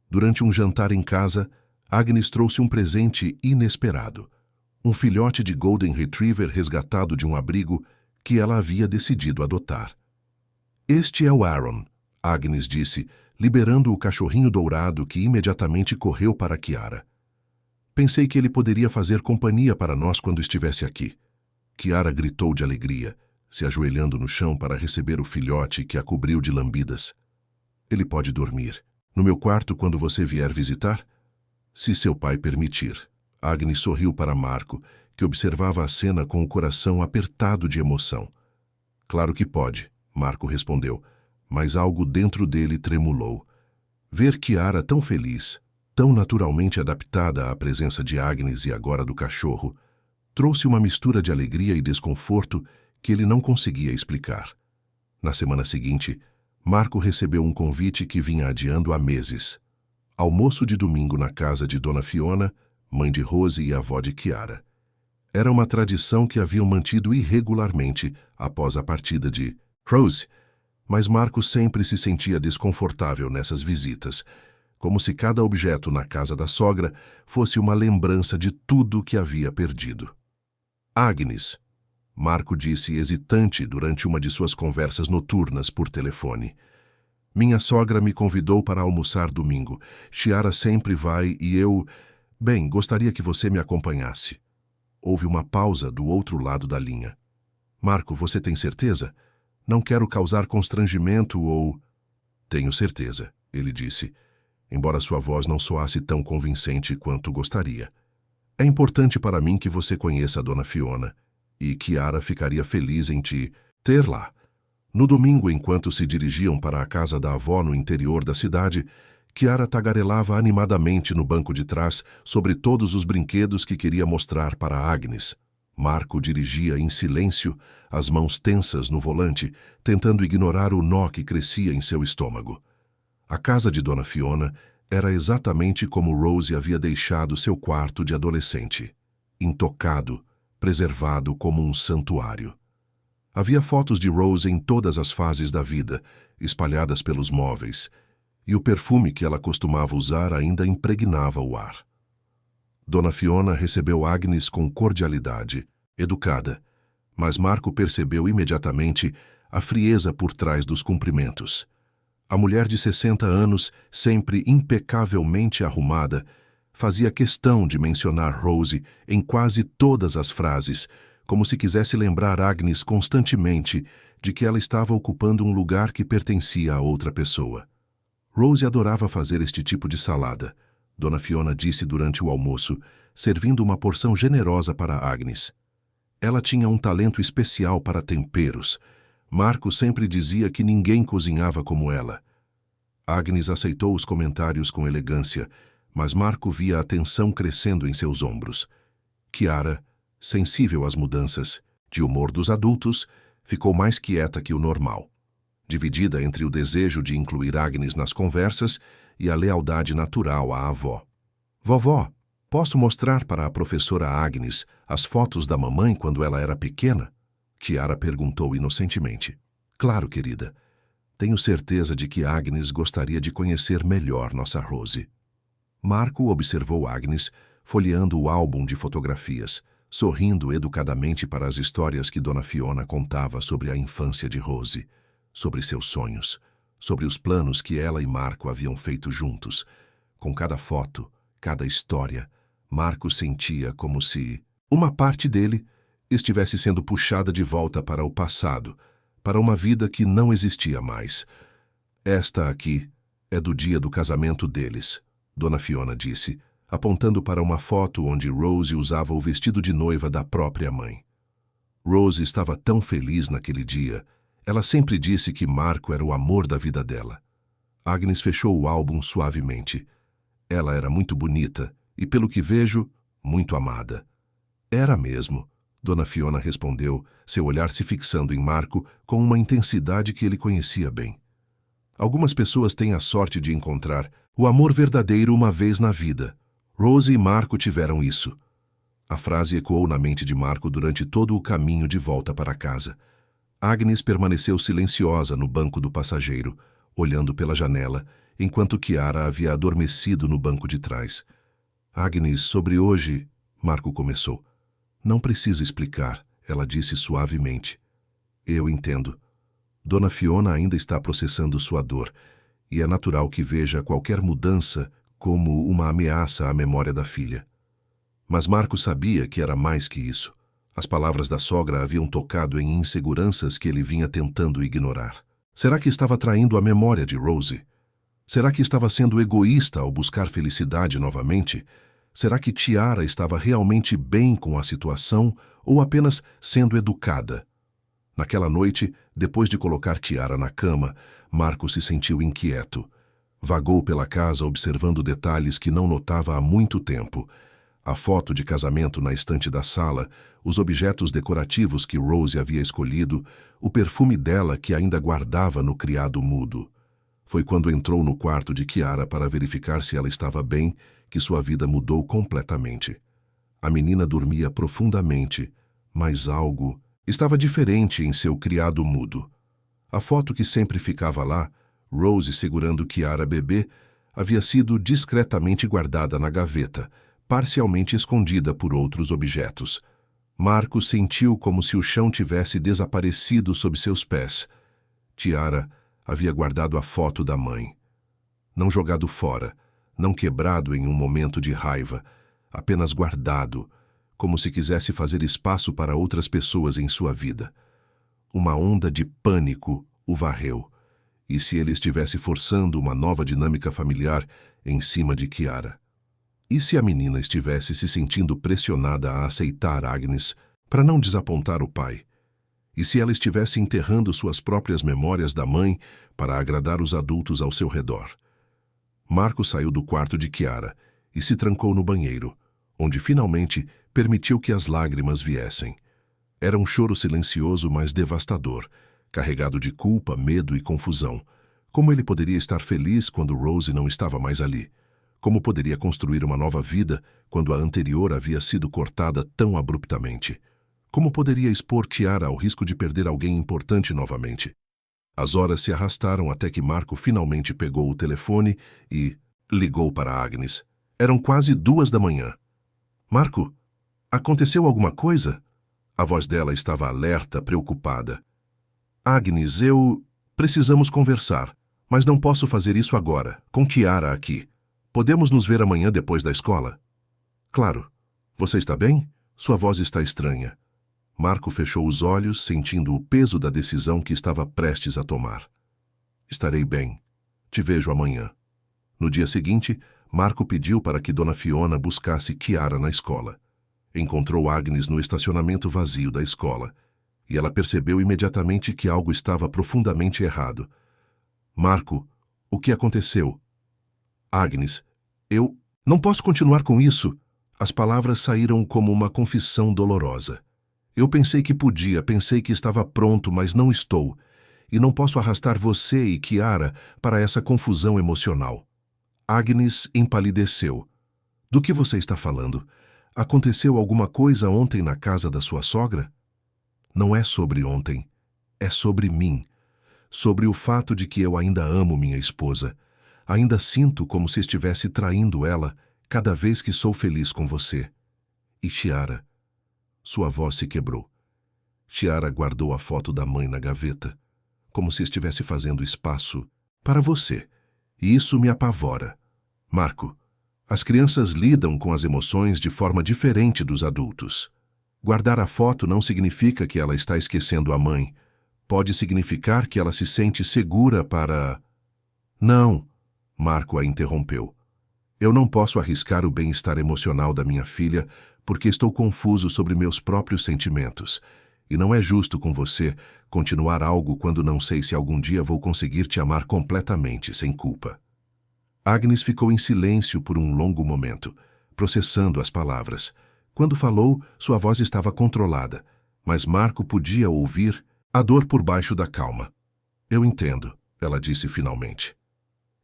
Durante um jantar em casa, Agnes trouxe um presente inesperado, um filhote de Golden Retriever resgatado de um abrigo que ela havia decidido adotar. Este é o Aaron, Agnes disse, liberando o cachorrinho dourado que imediatamente correu para Chiara. Pensei que ele poderia fazer companhia para nós quando estivesse aqui. Chiara gritou de alegria, se ajoelhando no chão para receber o filhote que a cobriu de lambidas. Ele pode dormir no meu quarto quando você vier visitar? Se seu pai permitir. Agnes sorriu para Marco, que observava a cena com o coração apertado de emoção. Claro que pode, Marco respondeu, mas algo dentro dele tremulou. Ver Chiara tão feliz, tão naturalmente adaptada à presença de Agnes e agora do cachorro, trouxe uma mistura de alegria e desconforto que ele não conseguia explicar. Na semana seguinte, Marco recebeu um convite que vinha adiando há meses. Almoço de domingo na casa de Dona Fiona, mãe de Rose e avó de Chiara. Era uma tradição que haviam mantido irregularmente após a partida de Rose, mas Marco sempre se sentia desconfortável nessas visitas, como se cada objeto na casa da sogra fosse uma lembrança de tudo que havia perdido. Agnes, Marco disse hesitante durante uma de suas conversas noturnas por telefone. Minha sogra me convidou para almoçar domingo. Chiara sempre vai e eu... Bem, gostaria que você me acompanhasse. Houve uma pausa do outro lado da linha. Marco, você tem certeza? Não quero causar constrangimento ou... Tenho certeza, ele disse, embora sua voz não soasse tão convincente quanto gostaria. É importante para mim que você conheça a Dona Fiona, e Chiara ficaria feliz em te ter lá. No domingo, enquanto se dirigiam para a casa da avó no interior da cidade, Chiara tagarelava animadamente no banco de trás sobre todos os brinquedos que queria mostrar para Agnes. Marco dirigia em silêncio, as mãos tensas no volante, tentando ignorar o nó que crescia em seu estômago. A casa de Dona Fiona era exatamente como Rose havia deixado seu quarto de adolescente, intocado, preservado como um santuário. Havia fotos de Rose em todas as fases da vida, espalhadas pelos móveis, e o perfume que ela costumava usar ainda impregnava o ar. Dona Fiona recebeu Agnes com cordialidade, educada, mas Marco percebeu imediatamente a frieza por trás dos cumprimentos. A mulher de 60 anos, sempre impecavelmente arrumada, fazia questão de mencionar Rose em quase todas as frases, como se quisesse lembrar Agnes constantemente de que ela estava ocupando um lugar que pertencia a outra pessoa. Rose adorava fazer este tipo de salada, Dona Fiona disse durante o almoço, servindo uma porção generosa para Agnes. Ela tinha um talento especial para temperos. Marco sempre dizia que ninguém cozinhava como ela. Agnes aceitou os comentários com elegância, mas Marco via a tensão crescendo em seus ombros. Chiara, sensível às mudanças de humor dos adultos, ficou mais quieta que o normal, dividida entre o desejo de incluir Agnes nas conversas e a lealdade natural à avó. Vovó, posso mostrar para a professora Agnes as fotos da mamãe quando ela era pequena? Chiara perguntou inocentemente. Claro, querida. Tenho certeza de que Agnes gostaria de conhecer melhor nossa Rose. Marco observou Agnes, folheando o álbum de fotografias, sorrindo educadamente para as histórias que Dona Fiona contava sobre a infância de Rose, sobre seus sonhos, sobre os planos que ela e Marco haviam feito juntos. Com cada foto, cada história, Marco sentia como se uma parte dele estivesse sendo puxada de volta para o passado, para uma vida que não existia mais. Esta aqui é do dia do casamento deles, Dona Fiona disse, apontando para uma foto onde Rose usava o vestido de noiva da própria mãe. Rose estava tão feliz naquele dia. Ela sempre disse que Marco era o amor da vida dela. Agnes fechou o álbum suavemente. Ela era muito bonita e, pelo que vejo, muito amada. Era mesmo, Dona Fiona respondeu, seu olhar se fixando em Marco com uma intensidade que ele conhecia bem. Algumas pessoas têm a sorte de encontrar o amor verdadeiro uma vez na vida. Rose e Marco tiveram isso. A frase ecoou na mente de Marco durante todo o caminho de volta para casa. Agnes permaneceu silenciosa no banco do passageiro, olhando pela janela, enquanto Chiara havia adormecido no banco de trás. Agnes, sobre hoje... Marco começou. Não precisa explicar, ela disse suavemente. Eu entendo. Dona Fiona ainda está processando sua dor, e é natural que veja qualquer mudança como uma ameaça à memória da filha. Mas Marco sabia que era mais que isso. As palavras da sogra haviam tocado em inseguranças que ele vinha tentando ignorar. Será que estava traindo a memória de Rosie? Será que estava sendo egoísta ao buscar felicidade novamente? Será que Tiara estava realmente bem com a situação ou apenas sendo educada? Naquela noite, depois de colocar Tiara na cama, Marco se sentiu inquieto. Vagou pela casa observando detalhes que não notava há muito tempo. A foto de casamento na estante da sala, os objetos decorativos que Rosie havia escolhido, o perfume dela que ainda guardava no criado mudo. Foi quando entrou no quarto de Kiara para verificar se ela estava bem que sua vida mudou completamente. A menina dormia profundamente, mas algo estava diferente em seu criado mudo. A foto que sempre ficava lá, Rosie segurando Kiara bebê, havia sido discretamente guardada na gaveta, parcialmente escondida por outros objetos. Marco sentiu como se o chão tivesse desaparecido sob seus pés. Tiara havia guardado a foto da mãe. Não jogado fora, não quebrado em um momento de raiva, apenas guardado, como se quisesse fazer espaço para outras pessoas em sua vida. Uma onda de pânico o varreu. E se ele estivesse forçando uma nova dinâmica familiar em cima de Kiara? E se a menina estivesse se sentindo pressionada a aceitar Agnes para não desapontar o pai? E se ela estivesse enterrando suas próprias memórias da mãe para agradar os adultos ao seu redor? Marco saiu do quarto de Kiara e se trancou no banheiro, onde finalmente permitiu que as lágrimas viessem. Era um choro silencioso, mas devastador, carregado de culpa, medo e confusão. Como ele poderia estar feliz quando Rosie não estava mais ali? Como poderia construir uma nova vida quando a anterior havia sido cortada tão abruptamente? Como poderia expor Tiara ao risco de perder alguém importante novamente? As horas se arrastaram até que Marco finalmente pegou o telefone e ligou para Agnes. Eram quase 2 da manhã. Marco, aconteceu alguma coisa? A voz dela estava alerta, preocupada. Agnes, precisamos conversar, mas não posso fazer isso agora, com Tiara aqui. Podemos nos ver amanhã depois da escola? Claro. Você está bem? Sua voz está estranha. Marco fechou os olhos, sentindo o peso da decisão que estava prestes a tomar. Estarei bem. Te vejo amanhã. No dia seguinte, Marco pediu para que Dona Fiona buscasse Kiara na escola. Encontrou Agnes no estacionamento vazio da escola, e ela percebeu imediatamente que algo estava profundamente errado. Marco, o que aconteceu? Agnes, eu não posso continuar com isso. As palavras saíram como uma confissão dolorosa. Eu pensei que podia, pensei que estava pronto, mas não estou. E não posso arrastar você e Kiara para essa confusão emocional. Agnes empalideceu. Do que você está falando? Aconteceu alguma coisa ontem na casa da sua sogra? Não é sobre ontem. É sobre mim. Sobre o fato de que eu ainda amo minha esposa. Ainda sinto como se estivesse traindo ela cada vez que sou feliz com você. E Tiara? Sua voz se quebrou. Tiara guardou a foto da mãe na gaveta, como se estivesse fazendo espaço para você. E isso me apavora. Marco, as crianças lidam com as emoções de forma diferente dos adultos. Guardar a foto não significa que ela está esquecendo a mãe. Pode significar que ela se sente segura para... Não, Marco a interrompeu. Eu não posso arriscar o bem-estar emocional da minha filha porque estou confuso sobre meus próprios sentimentos. E não é justo com você continuar algo quando não sei se algum dia vou conseguir te amar completamente, sem culpa. Agnes ficou em silêncio por um longo momento, processando as palavras. Quando falou, sua voz estava controlada, mas Marco podia ouvir a dor por baixo da calma. Eu entendo, ela disse finalmente.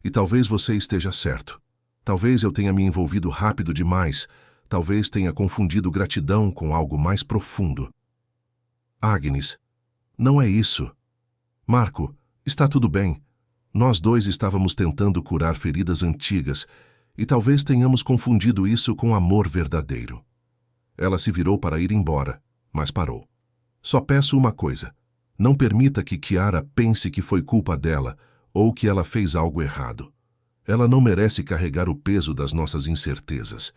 E talvez você esteja certo. Talvez eu tenha me envolvido rápido demais. Talvez tenha confundido gratidão com algo mais profundo. Agnes, não é isso. Marco, está tudo bem. Nós dois estávamos tentando curar feridas antigas e talvez tenhamos confundido isso com amor verdadeiro. Ela se virou para ir embora, mas parou. Só peço uma coisa. Não permita que Chiara pense que foi culpa dela ou que ela fez algo errado. Ela não merece carregar o peso das nossas incertezas.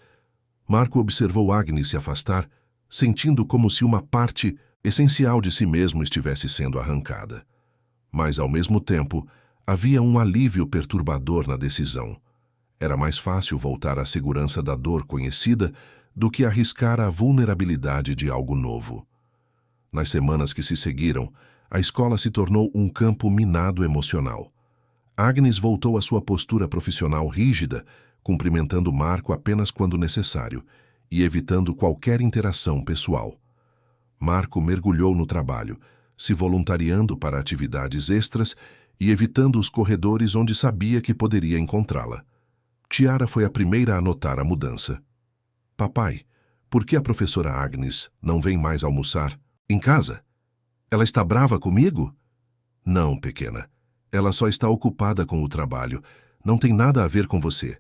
Marco observou Agnes se afastar, sentindo como se uma parte essencial de si mesmo estivesse sendo arrancada. Mas, ao mesmo tempo, havia um alívio perturbador na decisão. Era mais fácil voltar à segurança da dor conhecida do que arriscar a vulnerabilidade de algo novo. Nas semanas que se seguiram, a escola se tornou um campo minado emocional. Agnes voltou à sua postura profissional rígida, cumprimentando Marco apenas quando necessário e evitando qualquer interação pessoal. Marco mergulhou no trabalho, se voluntariando para atividades extras e evitando os corredores onde sabia que poderia encontrá-la. Chiara foi a primeira a notar a mudança. Papai, por que a professora Agnes não vem mais almoçar? Em casa? Ela está brava comigo? Não, pequena. Ela só está ocupada com o trabalho. Não tem nada a ver com você.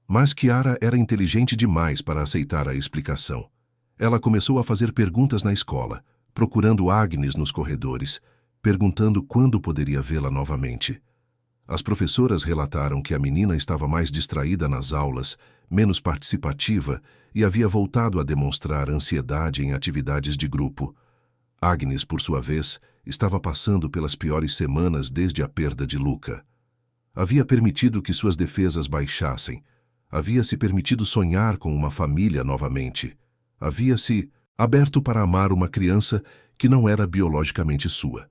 Mas Chiara era inteligente demais para aceitar a explicação. Ela começou a fazer perguntas na escola, procurando Agnes nos corredores, perguntando quando poderia vê-la novamente. As professoras relataram que a menina estava mais distraída nas aulas, menos participativa e havia voltado a demonstrar ansiedade em atividades de grupo. Agnes, por sua vez, estava passando pelas piores semanas desde a perda de Luca. Havia permitido que suas defesas baixassem. Havia se permitido sonhar com uma família novamente. Havia se aberto para amar uma criança que não era biologicamente sua.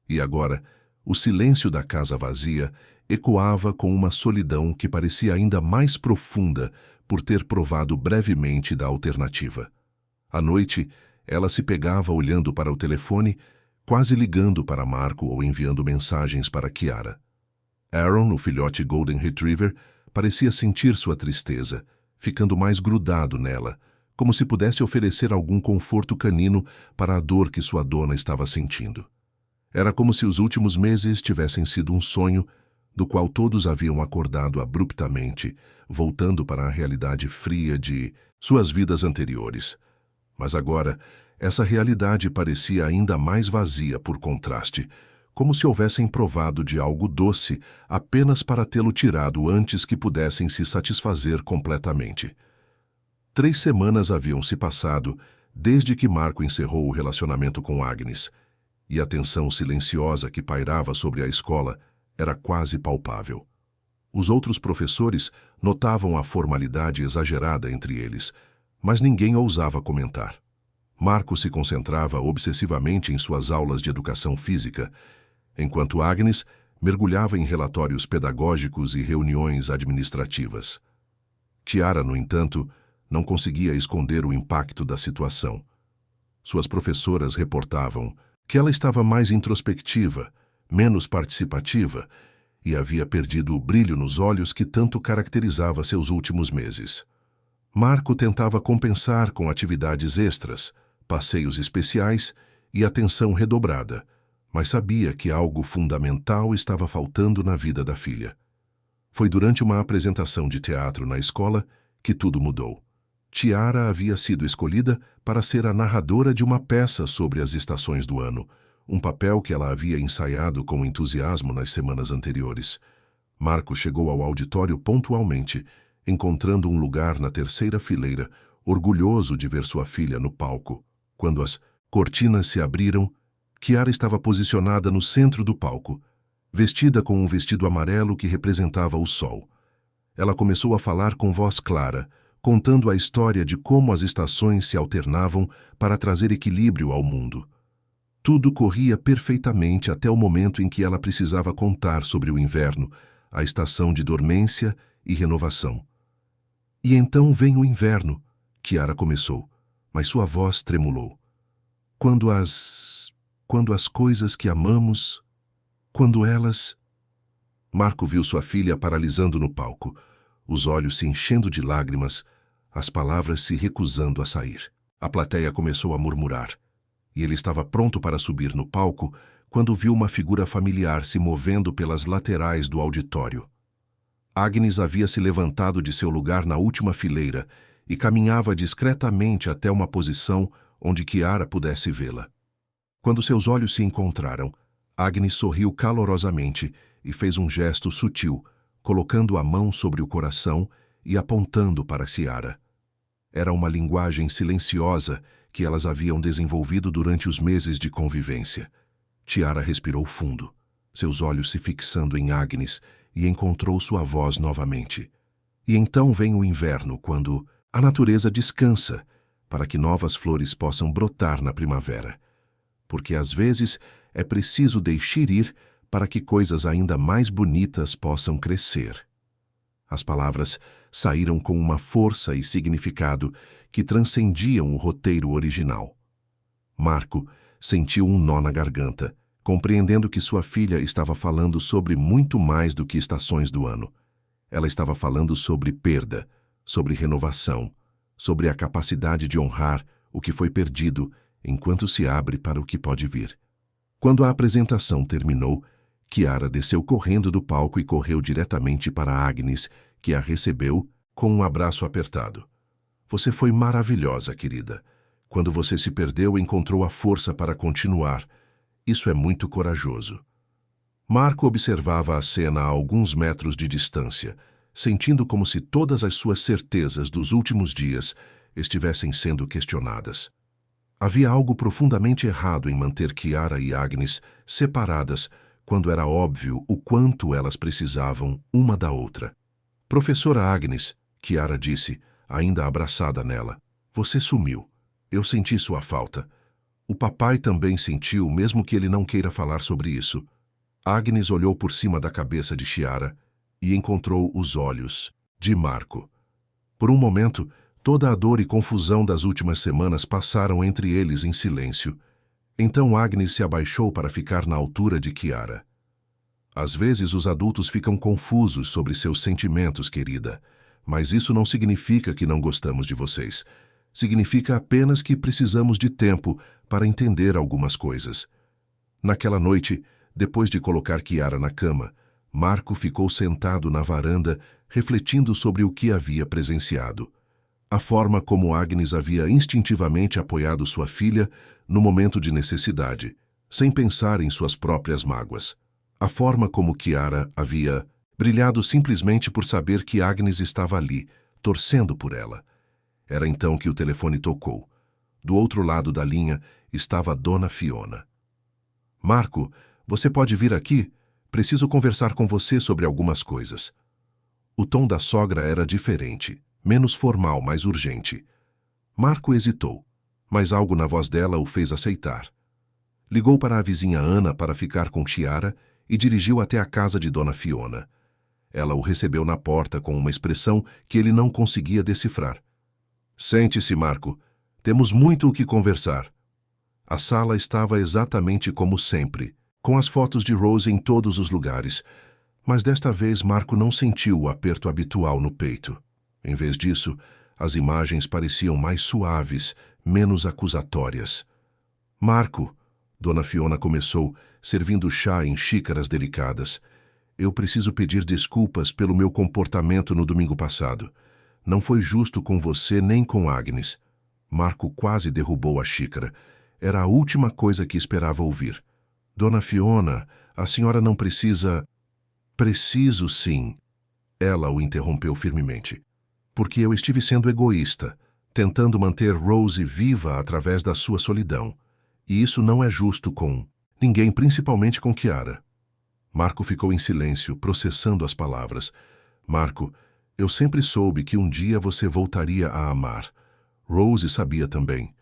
E agora, o silêncio da casa vazia ecoava com uma solidão que parecia ainda mais profunda por ter provado brevemente da alternativa. À noite, ela se pegava olhando para o telefone, quase ligando para Marco ou enviando mensagens para Chiara. Aaron, o filhote Golden Retriever, parecia sentir sua tristeza, ficando mais grudado nela, como se pudesse oferecer algum conforto canino para a dor que sua dona estava sentindo. Era como se os últimos meses tivessem sido um sonho, do qual todos haviam acordado abruptamente, voltando para a realidade fria de suas vidas anteriores. Mas agora, essa realidade parecia ainda mais vazia por contraste, como se houvessem provado de algo doce apenas para tê-lo tirado antes que pudessem se satisfazer completamente. 3 semanas haviam se passado desde que Marco encerrou o relacionamento com Agnes, e a tensão silenciosa que pairava sobre a escola era quase palpável. Os outros professores notavam a formalidade exagerada entre eles, mas ninguém ousava comentar. Marco se concentrava obsessivamente em suas aulas de educação física, enquanto Agnes mergulhava em relatórios pedagógicos e reuniões administrativas. Chiara, no entanto, não conseguia esconder o impacto da situação. Suas professoras reportavam que ela estava mais introspectiva, menos participativa e havia perdido o brilho nos olhos que tanto caracterizava seus últimos meses. Marco tentava compensar com atividades extras, passeios especiais e atenção redobrada, mas sabia que algo fundamental estava faltando na vida da filha. Foi durante uma apresentação de teatro na escola que tudo mudou. Chiara havia sido escolhida para ser a narradora de uma peça sobre as estações do ano, um papel que ela havia ensaiado com entusiasmo nas semanas anteriores. Marco chegou ao auditório pontualmente, encontrando um lugar na terceira fileira, orgulhoso de ver sua filha no palco. Quando as cortinas se abriram, Chiara estava posicionada no centro do palco, vestida com um vestido amarelo que representava o sol. Ela começou a falar com voz clara, contando a história de como as estações se alternavam para trazer equilíbrio ao mundo. Tudo corria perfeitamente até o momento em que ela precisava contar sobre o inverno, a estação de dormência e renovação. E então vem o inverno, Chiara começou, mas sua voz tremulou. Quando as coisas que amamos, quando elas... Marco viu sua filha paralisando no palco, os olhos se enchendo de lágrimas, as palavras se recusando a sair. A plateia começou a murmurar, e ele estava pronto para subir no palco quando viu uma figura familiar se movendo pelas laterais do auditório. Agnes havia se levantado de seu lugar na última fileira e caminhava discretamente até uma posição onde Chiara pudesse vê-la. Quando seus olhos se encontraram, Agnes sorriu calorosamente e fez um gesto sutil, colocando a mão sobre o coração e apontando para Ciara. Era uma linguagem silenciosa que elas haviam desenvolvido durante os meses de convivência. Ciara respirou fundo, seus olhos se fixando em Agnes, e encontrou sua voz novamente. E então vem o inverno, quando a natureza descansa, para que novas flores possam brotar na primavera. Porque às vezes é preciso deixar ir para que coisas ainda mais bonitas possam crescer. As palavras saíram com uma força e significado que transcendiam o roteiro original. Marco sentiu um nó na garganta, compreendendo que sua filha estava falando sobre muito mais do que estações do ano. Ela estava falando sobre perda, sobre renovação, sobre a capacidade de honrar o que foi perdido enquanto se abre para o que pode vir. Quando a apresentação terminou, Ciara desceu correndo do palco e correu diretamente para Agnes, que a recebeu com um abraço apertado. Você foi maravilhosa, querida. Quando você se perdeu, encontrou a força para continuar. Isso é muito corajoso. Marco observava a cena a alguns metros de distância, sentindo como se todas as suas certezas dos últimos dias estivessem sendo questionadas. Havia algo profundamente errado em manter Ciara e Agnes separadas quando era óbvio o quanto elas precisavam uma da outra. Professora Agnes, Ciara disse, ainda abraçada nela, você sumiu. Eu senti sua falta. O papai também sentiu, mesmo que ele não queira falar sobre isso. Agnes olhou por cima da cabeça de Ciara e encontrou os olhos de Marco. Por um momento, toda a dor e confusão das últimas semanas passaram entre eles em silêncio. Então Agnes se abaixou para ficar na altura de Ciara. Às vezes os adultos ficam confusos sobre seus sentimentos, querida, mas isso não significa que não gostamos de vocês. Significa apenas que precisamos de tempo para entender algumas coisas. Naquela noite, depois de colocar Ciara na cama, Marco ficou sentado na varanda, refletindo sobre o que havia presenciado. A forma como Agnes havia instintivamente apoiado sua filha no momento de necessidade, sem pensar em suas próprias mágoas. A forma como Ciara havia brilhado simplesmente por saber que Agnes estava ali, torcendo por ela. Era então que o telefone tocou. Do outro lado da linha estava Dona Fiona. Marco, você pode vir aqui? Preciso conversar com você sobre algumas coisas. O tom da sogra era diferente, menos formal, mais urgente. Marco hesitou, mas algo na voz dela o fez aceitar. Ligou para a vizinha Ana para ficar com Ciara e dirigiu até a casa de Dona Fiona. Ela o recebeu na porta com uma expressão que ele não conseguia decifrar. Sente-se, Marco. Temos muito o que conversar. A sala estava exatamente como sempre, com as fotos de Rose em todos os lugares, mas desta vez Marco não sentiu o aperto habitual no peito. Em vez disso, as imagens pareciam mais suaves, menos acusatórias. Marco, Dona Fiona começou, servindo chá em xícaras delicadas. Eu preciso pedir desculpas pelo meu comportamento no domingo passado. Não foi justo com você nem com Agnes. Marco quase derrubou a xícara. Era a última coisa que esperava ouvir. Dona Fiona, a senhora não precisa... Preciso, sim. Ela o interrompeu firmemente. Porque eu estive sendo egoísta, tentando manter Rose viva através da sua solidão. E isso não é justo com ninguém, principalmente com Ciara. Marco ficou em silêncio, processando as palavras. Marco, eu sempre soube que um dia você voltaria a amar. Rose sabia também.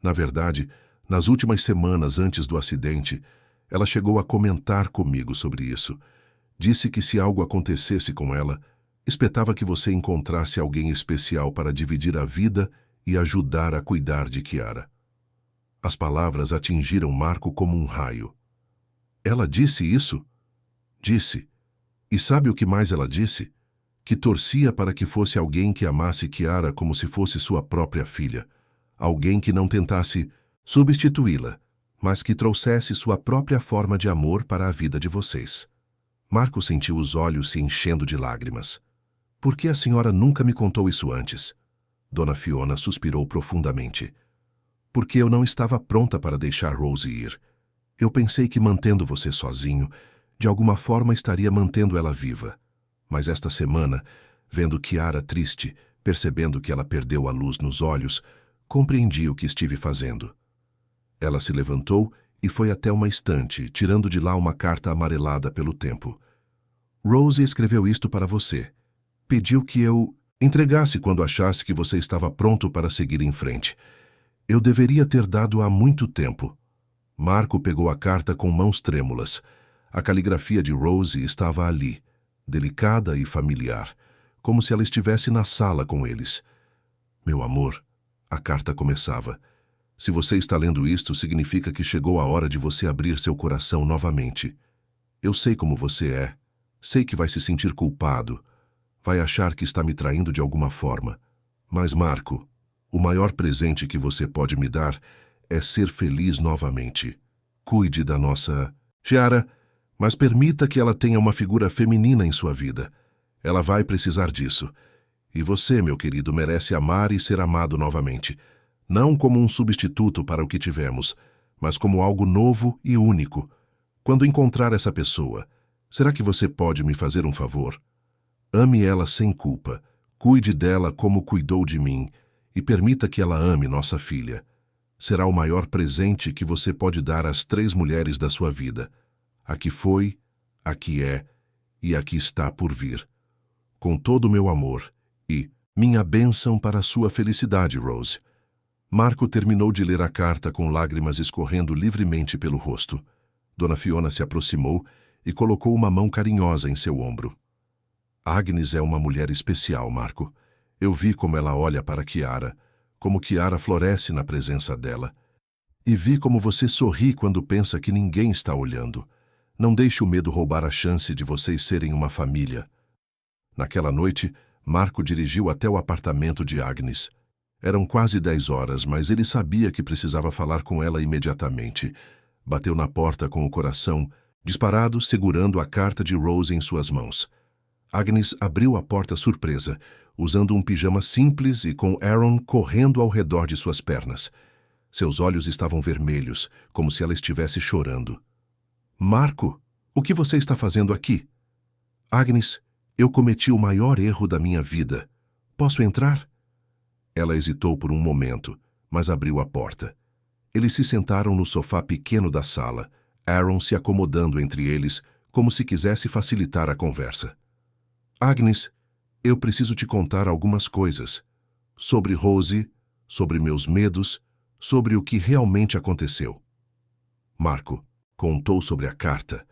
Na verdade, nas últimas semanas antes do acidente, ela chegou a comentar comigo sobre isso. Disse que se algo acontecesse com ela, espetava que você encontrasse alguém especial para dividir a vida e ajudar a cuidar de Ciara. As palavras atingiram Marco como um raio. Ela disse isso? Disse. E sabe o que mais ela disse? Que torcia para que fosse alguém que amasse Ciara como se fosse sua própria filha. Alguém que não tentasse substituí-la, mas que trouxesse sua própria forma de amor para a vida de vocês. Marco sentiu os olhos se enchendo de lágrimas. Por que a senhora nunca me contou isso antes? Dona Fiona suspirou profundamente. Porque eu não estava pronta para deixar Rose ir. Eu pensei que mantendo você sozinho, de alguma forma estaria mantendo ela viva. Mas esta semana, vendo Kiara triste, percebendo que ela perdeu a luz nos olhos, compreendi o que estive fazendo. Ela se levantou e foi até uma estante, tirando de lá uma carta amarelada pelo tempo. Rose escreveu isto para você. Pediu que eu entregasse quando achasse que você estava pronto para seguir em frente. Eu deveria ter dado há muito tempo. Marco pegou a carta com mãos trêmulas. A caligrafia de Rose estava ali, delicada e familiar, como se ela estivesse na sala com eles. Meu amor, a carta começava. Se você está lendo isto, significa que chegou a hora de você abrir seu coração novamente. Eu sei como você é. Sei que vai se sentir culpado. Vai achar que está me traindo de alguma forma. Mas, Marco, o maior presente que você pode me dar é ser feliz novamente. Cuide da nossa Kiara, mas permita que ela tenha uma figura feminina em sua vida. Ela vai precisar disso. E você, meu querido, merece amar e ser amado novamente. Não como um substituto para o que tivemos, mas como algo novo e único. Quando encontrar essa pessoa, será que você pode me fazer um favor? Ame ela sem culpa, cuide dela como cuidou de mim e permita que ela ame nossa filha. Será o maior presente que você pode dar às 3 mulheres da sua vida. A que foi, a que é e a que está por vir. Com todo o meu amor e minha bênção para a sua felicidade, Rose. Marco terminou de ler a carta com lágrimas escorrendo livremente pelo rosto. Dona Fiona se aproximou e colocou uma mão carinhosa em seu ombro. Agnes é uma mulher especial, Marco. Eu vi como ela olha para Kiara, como Kiara floresce na presença dela. E vi como você sorri quando pensa que ninguém está olhando. Não deixe o medo roubar a chance de vocês serem uma família. Naquela noite, Marco dirigiu até o apartamento de Agnes. Eram quase 10 horas, mas ele sabia que precisava falar com ela imediatamente. Bateu na porta com o coração disparado, segurando a carta de Rose em suas mãos. Agnes abriu a porta surpresa, usando um pijama simples e com Aaron correndo ao redor de suas pernas. Seus olhos estavam vermelhos, como se ela estivesse chorando. Marco, o que você está fazendo aqui? Agnes, eu cometi o maior erro da minha vida. Posso entrar? Ela hesitou por um momento, mas abriu a porta. Eles se sentaram no sofá pequeno da sala, Aaron se acomodando entre eles, como se quisesse facilitar a conversa. Agnes, eu preciso te contar algumas coisas. Sobre Rose, sobre meus medos, sobre o que realmente aconteceu. Marco contou sobre a carta,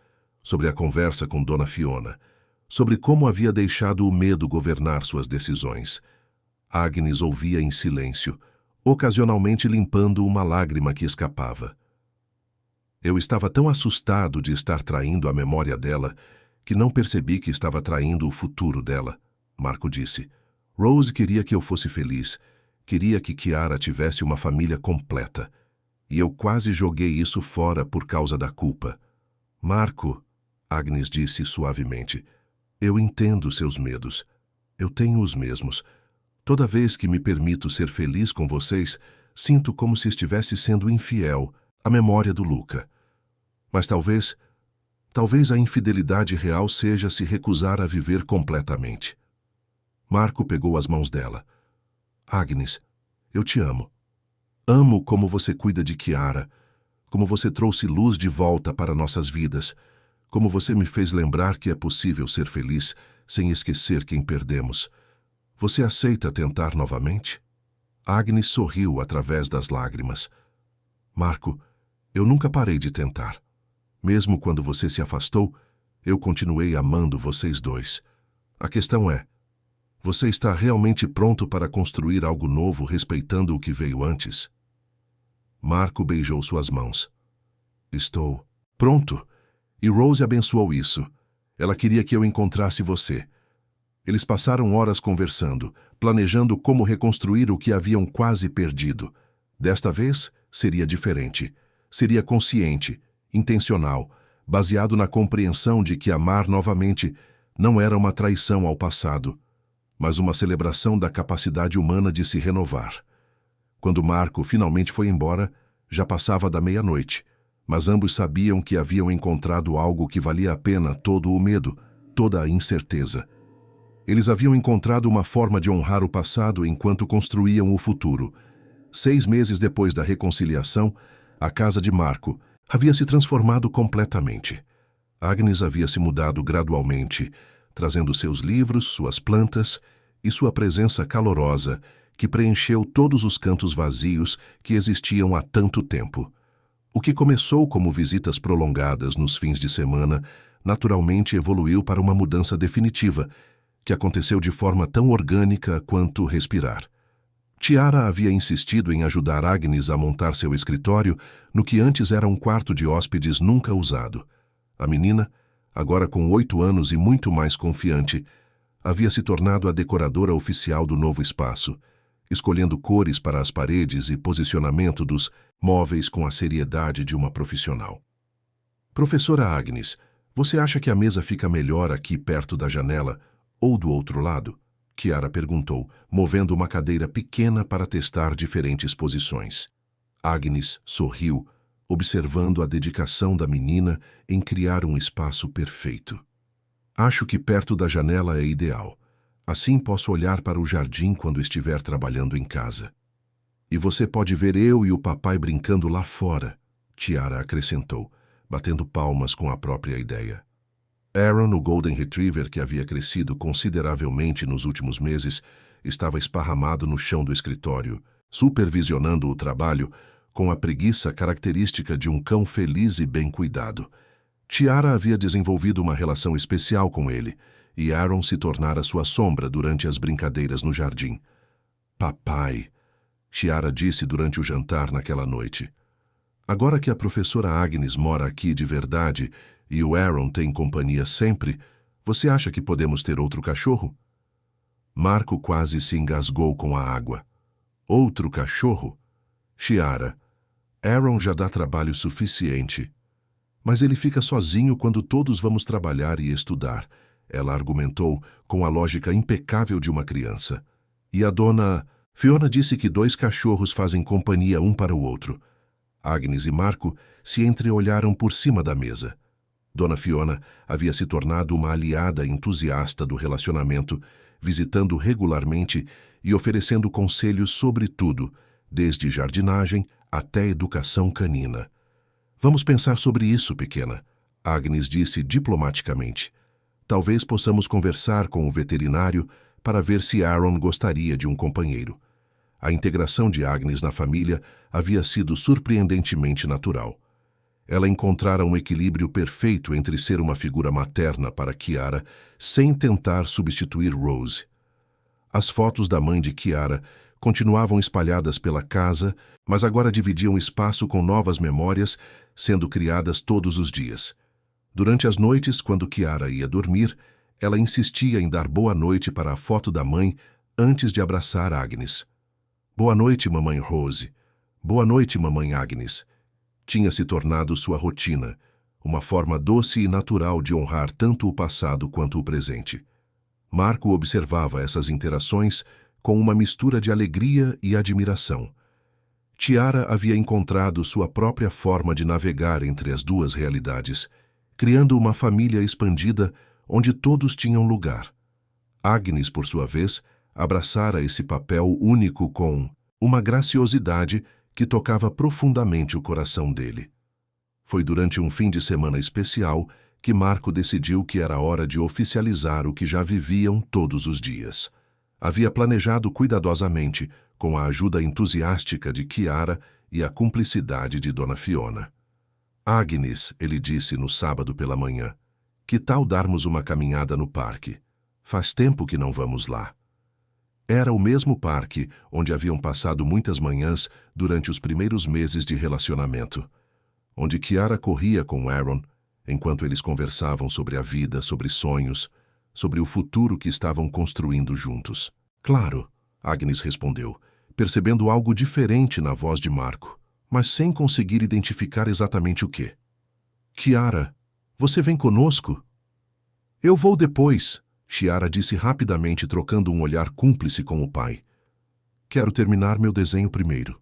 sobre a conversa com Dona Fiona, sobre como havia deixado o medo governar suas decisões. Agnes ouvia em silêncio, ocasionalmente limpando uma lágrima que escapava. Eu estava tão assustado de estar traindo a memória dela que não percebi que estava traindo o futuro dela, Marco disse. Rose queria que eu fosse feliz, queria que Kiara tivesse uma família completa. E eu quase joguei isso fora por causa da culpa. Marco, Agnes disse suavemente, eu entendo seus medos. Eu tenho os mesmos. Toda vez que me permito ser feliz com vocês, sinto como se estivesse sendo infiel à memória do Luca. Mas talvez a infidelidade real seja se recusar a viver completamente. Marco pegou as mãos dela. Agnes, eu te amo. Amo como você cuida de Kiara, como você trouxe luz de volta para nossas vidas, como você me fez lembrar que é possível ser feliz sem esquecer quem perdemos. Você aceita tentar novamente? Agnes sorriu através das lágrimas. Marco, eu nunca parei de tentar. Mesmo quando você se afastou, eu continuei amando vocês dois. A questão é, você está realmente pronto para construir algo novo respeitando o que veio antes? Marco beijou suas mãos. Estou pronto. E Rose abençoou isso. Ela queria que eu encontrasse você. Eles passaram horas conversando, planejando como reconstruir o que haviam quase perdido. Desta vez, seria diferente. Seria consciente, intencional, baseado na compreensão de que amar novamente não era uma traição ao passado, mas uma celebração da capacidade humana de se renovar. Quando Marco finalmente foi embora, já passava da meia-noite. mas ambos sabiam que haviam encontrado algo que valia a pena todo o medo, toda a incerteza. Eles haviam encontrado uma forma de honrar o passado enquanto construíam o futuro. 6 meses depois da reconciliação, a casa de Marco havia se transformado completamente. Agnes havia se mudado gradualmente, trazendo seus livros, suas plantas e sua presença calorosa, que preencheu todos os cantos vazios que existiam há tanto tempo. O que começou como visitas prolongadas nos fins de semana, naturalmente evoluiu para uma mudança definitiva, que aconteceu de forma tão orgânica quanto respirar. Tiara havia insistido em ajudar Agnes a montar seu escritório no que antes era um quarto de hóspedes nunca usado. A menina, agora com 8 anos e muito mais confiante, havia se tornado a decoradora oficial do novo espaço, escolhendo cores para as paredes e posicionamento dos móveis com a seriedade de uma profissional. Professora Agnes, você acha que a mesa fica melhor aqui perto da janela ou do outro lado? Chiara perguntou, movendo uma cadeira pequena para testar diferentes posições. Agnes sorriu, observando a dedicação da menina em criar um espaço perfeito. Acho que perto da janela é ideal. Assim posso olhar para o jardim quando estiver trabalhando em casa. E você pode ver eu e o papai brincando lá fora, Chiara acrescentou, batendo palmas com a própria ideia. Aaron, o Golden Retriever, que havia crescido consideravelmente nos últimos meses, estava esparramado no chão do escritório, supervisionando o trabalho com a preguiça característica de um cão feliz e bem cuidado. Chiara havia desenvolvido uma relação especial com ele, e Aaron se tornara sua sombra durante as brincadeiras no jardim. Papai, Chiara disse durante o jantar naquela noite. Agora que a professora Agnes mora aqui de verdade e o Aaron tem companhia sempre, você acha que podemos ter outro cachorro? Marco quase se engasgou com a água. Outro cachorro? Chiara, Aaron já dá trabalho suficiente. Mas ele fica sozinho quando todos vamos trabalhar e estudar, ela argumentou com a lógica impecável de uma criança. E a dona Fiona disse que 2 cachorros fazem companhia um para o outro. Agnes e Marco se entreolharam por cima da mesa. Dona Fiona havia se tornado uma aliada entusiasta do relacionamento, visitando regularmente e oferecendo conselhos sobre tudo, desde jardinagem até educação canina. Vamos pensar sobre isso, pequena, Agnes disse diplomaticamente. Talvez possamos conversar com o veterinário para ver se Aaron gostaria de um companheiro. A integração de Agnes na família havia sido surpreendentemente natural. Ela encontrara um equilíbrio perfeito entre ser uma figura materna para Chiara sem tentar substituir Rose. As fotos da mãe de Chiara continuavam espalhadas pela casa, mas agora dividiam espaço com novas memórias sendo criadas todos os dias. Durante as noites, quando Chiara ia dormir, ela insistia em dar boa noite para a foto da mãe antes de abraçar Agnes. Boa noite, mamãe Rose. Boa noite, mamãe Agnes. Tinha se tornado sua rotina, uma forma doce e natural de honrar tanto o passado quanto o presente. Marco observava essas interações com uma mistura de alegria e admiração. Chiara havia encontrado sua própria forma de navegar entre as duas realidades, criando uma família expandida onde todos tinham lugar. Agnes, por sua vez, abraçara esse papel único com uma graciosidade que tocava profundamente o coração dele. Foi durante um fim de semana especial que Marco decidiu que era hora de oficializar o que já viviam todos os dias. Havia planejado cuidadosamente, com a ajuda entusiástica de Chiara e a cumplicidade de Dona Fiona. Agnes, ele disse no sábado pela manhã, que tal darmos uma caminhada no parque? Faz tempo que não vamos lá. Era o mesmo parque onde haviam passado muitas manhãs durante os primeiros meses de relacionamento, onde Chiara corria com Aaron, enquanto eles conversavam sobre a vida, sobre sonhos, sobre o futuro que estavam construindo juntos. Claro, Agnes respondeu, percebendo algo diferente na voz de Marco, mas sem conseguir identificar exatamente o que. Chiara, você vem conosco? Eu vou depois, Chiara disse rapidamente, trocando um olhar cúmplice com o pai. Quero terminar meu desenho primeiro.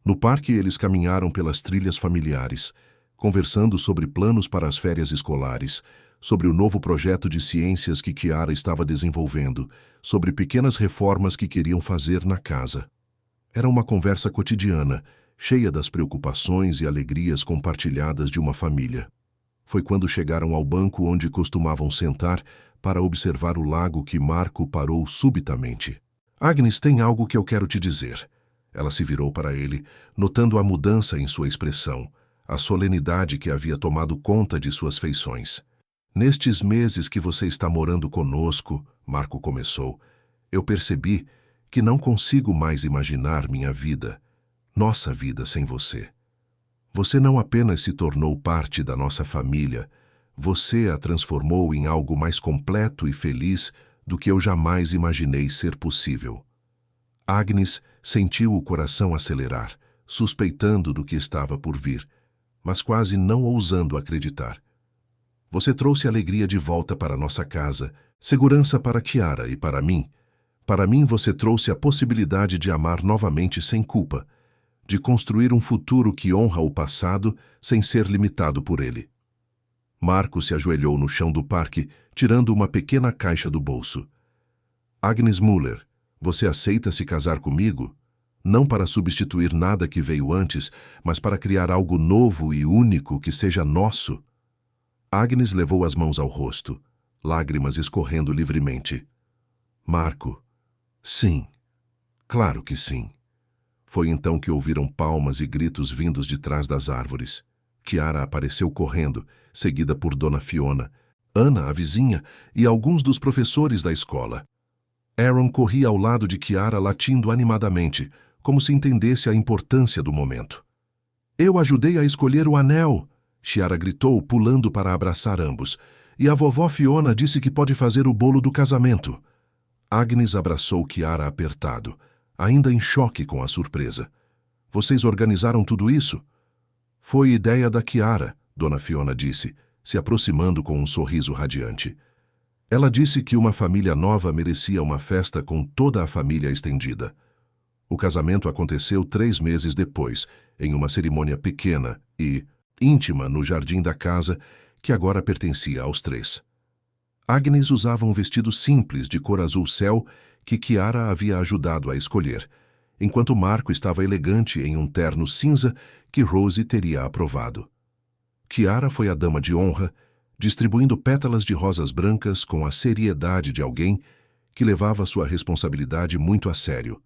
No parque eles caminharam pelas trilhas familiares, conversando sobre planos para as férias escolares, sobre o novo projeto de ciências que Kiara estava desenvolvendo, sobre pequenas reformas que queriam fazer na casa. Era uma conversa cotidiana, cheia das preocupações e alegrias compartilhadas de uma família. Foi quando chegaram ao banco onde costumavam sentar para observar o lago que Marco parou subitamente. Agnes, tem algo que eu quero te dizer. Ela se virou para ele, notando a mudança em sua expressão, a solenidade que havia tomado conta de suas feições. Nestes meses que você está morando conosco, Marco começou, eu percebi que não consigo mais imaginar minha vida, nossa vida sem você. Você não apenas se tornou parte da nossa família, você a transformou em algo mais completo e feliz do que eu jamais imaginei ser possível. Agnes sentiu o coração acelerar, suspeitando do que estava por vir, mas quase não ousando acreditar. Você trouxe alegria de volta para nossa casa, segurança para Kiara e para mim. Para mim você trouxe a possibilidade de amar novamente sem culpa, de construir um futuro que honra o passado sem ser limitado por ele. Marco se ajoelhou no chão do parque, tirando uma pequena caixa do bolso. Agnes Müller, você aceita se casar comigo? Não para substituir nada que veio antes, mas para criar algo novo e único que seja nosso. Agnes levou as mãos ao rosto, lágrimas escorrendo livremente. Marco, sim, claro que sim. Foi então que ouviram palmas e gritos vindos de trás das árvores. Kiara apareceu correndo, seguida por Dona Fiona, Ana, a vizinha, e alguns dos professores da escola. Aaron corria ao lado de Kiara latindo animadamente, como se entendesse a importância do momento. Eu ajudei a escolher o anel, Kiara gritou, pulando para abraçar ambos, e a vovó Fiona disse que pode fazer o bolo do casamento. Agnes abraçou Kiara apertado, ainda em choque com a surpresa. Vocês organizaram tudo isso? Foi ideia da Kiara, Dona Fiona disse, se aproximando com um sorriso radiante. Ela disse que uma família nova merecia uma festa com toda a família estendida. O casamento aconteceu 3 meses depois, em uma cerimônia pequena e íntima no jardim da casa, que agora pertencia aos 3. Agnes usava um vestido simples de cor azul céu que Kiara havia ajudado a escolher, enquanto Marco estava elegante em um terno cinza que Rose teria aprovado. Kiara foi a dama de honra, distribuindo pétalas de rosas brancas com a seriedade de alguém que levava sua responsabilidade muito a sério.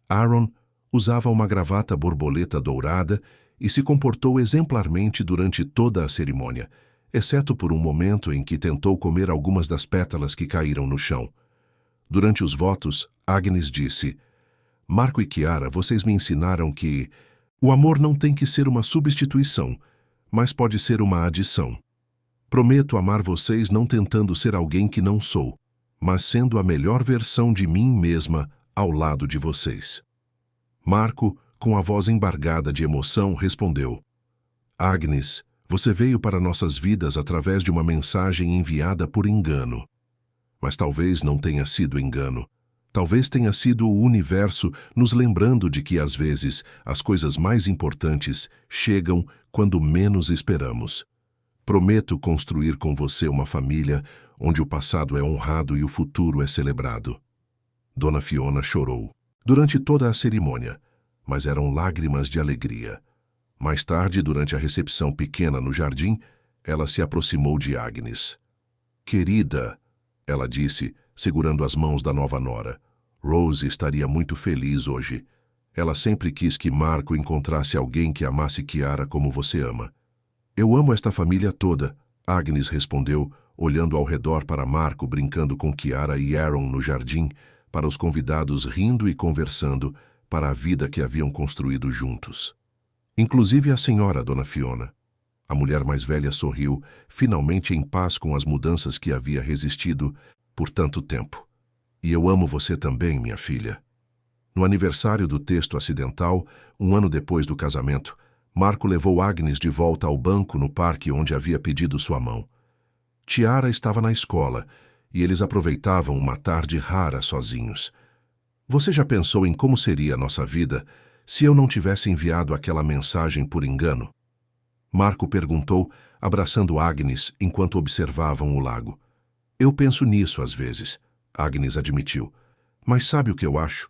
Aaron usava uma gravata borboleta dourada e se comportou exemplarmente durante toda a cerimônia, exceto por um momento em que tentou comer algumas das pétalas que caíram no chão. Durante os votos, Agnes disse: Marco e Kiara, vocês me ensinaram que o amor não tem que ser uma substituição, mas pode ser uma adição. Prometo amar vocês não tentando ser alguém que não sou, mas sendo a melhor versão de mim mesma ao lado de vocês. Marco, com a voz embargada de emoção, respondeu: Agnes, você veio para nossas vidas através de uma mensagem enviada por engano. Mas talvez não tenha sido engano. Talvez tenha sido o universo nos lembrando de que, às vezes, as coisas mais importantes chegam quando menos esperamos. Prometo construir com você uma família onde o passado é honrado e o futuro é celebrado. Dona Fiona chorou durante toda a cerimônia, mas eram lágrimas de alegria. Mais tarde, durante a recepção pequena no jardim, ela se aproximou de Agnes. Querida, ela disse, segurando as mãos da nova nora, Rose estaria muito feliz hoje. Ela sempre quis que Marco encontrasse alguém que amasse Kiara como você ama. Eu amo esta família toda, Agnes respondeu, olhando ao redor para Marco brincando com Kiara e Aaron no jardim, para os convidados rindo e conversando, para a vida que haviam construído juntos. Inclusive a senhora, Dona Fiona. A mulher mais velha sorriu, finalmente em paz com as mudanças que havia resistido por tanto tempo. E eu amo você também, minha filha. No aniversário do texto acidental, 1 ano depois do casamento, Marco levou Agnes de volta ao banco no parque onde havia pedido sua mão. Tiara estava na escola e eles aproveitavam uma tarde rara sozinhos. Você já pensou em como seria a nossa vida se eu não tivesse enviado aquela mensagem por engano? Marco perguntou, abraçando Agnes enquanto observavam o lago. Eu penso nisso às vezes, Agnes admitiu. Mas sabe o que eu acho?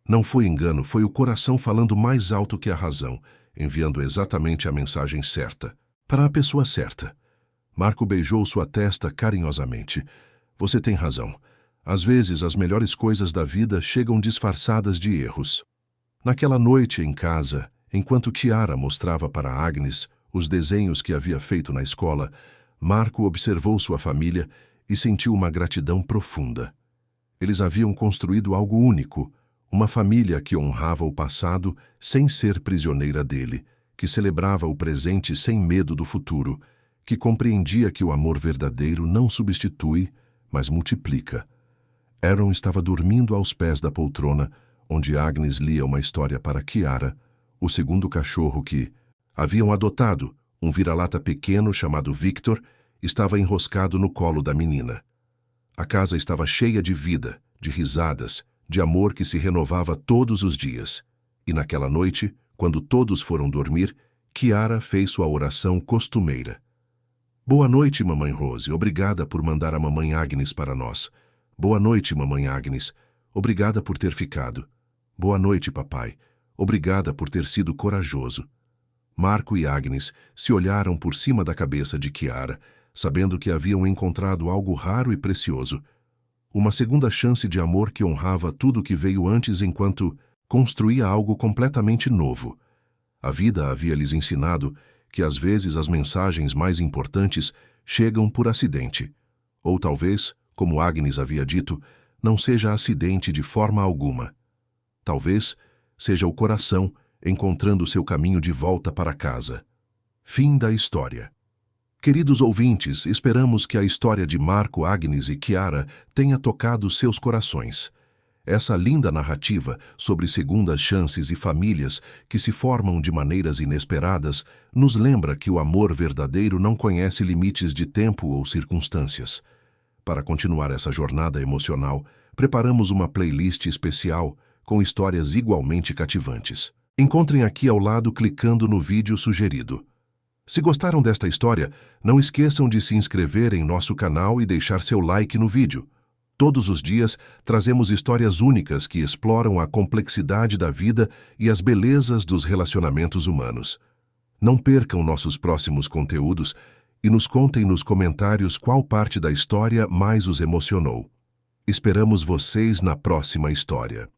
Não foi engano, foi o coração falando mais alto que a razão, enviando exatamente a mensagem certa, para a pessoa certa. Marco beijou sua testa carinhosamente. Você tem razão. Às vezes as melhores coisas da vida chegam disfarçadas de erros. Naquela noite em casa, enquanto Chiara mostrava para Agnes os desenhos que havia feito na escola, Marco observou sua família e sentiu uma gratidão profunda. Eles haviam construído algo único, uma família que honrava o passado sem ser prisioneira dele, que celebrava o presente sem medo do futuro, que compreendia que o amor verdadeiro não substitui, mas multiplica. Aaron estava dormindo aos pés da poltrona, onde Agnes lia uma história para Chiara, o segundo cachorro que haviam adotado, um vira-lata pequeno chamado Victor, estava enroscado no colo da menina. A casa estava cheia de vida, de risadas, de amor que se renovava todos os dias. E naquela noite, quando todos foram dormir, Chiara fez sua oração costumeira. Boa noite, mamãe Rose. Obrigada por mandar a mamãe Agnes para nós. Boa noite, mamãe Agnes. Obrigada por ter ficado. Boa noite, papai. Obrigada por ter sido corajoso. Marco e Agnes se olharam por cima da cabeça de Chiara, sabendo que haviam encontrado algo raro e precioso. Uma segunda chance de amor que honrava tudo que veio antes enquanto construía algo completamente novo. A vida havia lhes ensinado que às vezes as mensagens mais importantes chegam por acidente. Ou talvez, como Agnes havia dito, não seja acidente de forma alguma. Talvez seja o coração encontrando seu caminho de volta para casa. Fim da história. Queridos ouvintes, esperamos que a história de Marco, Agnes e Chiara tenha tocado seus corações. Essa linda narrativa sobre segundas chances e famílias que se formam de maneiras inesperadas nos lembra que o amor verdadeiro não conhece limites de tempo ou circunstâncias. Para continuar essa jornada emocional, preparamos uma playlist especial com histórias igualmente cativantes. Encontrem aqui ao lado clicando no vídeo sugerido. Se gostaram desta história, não esqueçam de se inscrever em nosso canal e deixar seu like no vídeo. Todos os dias trazemos histórias únicas que exploram a complexidade da vida e as belezas dos relacionamentos humanos. Não percam nossos próximos conteúdos e nos contem nos comentários qual parte da história mais os emocionou. Esperamos vocês na próxima história.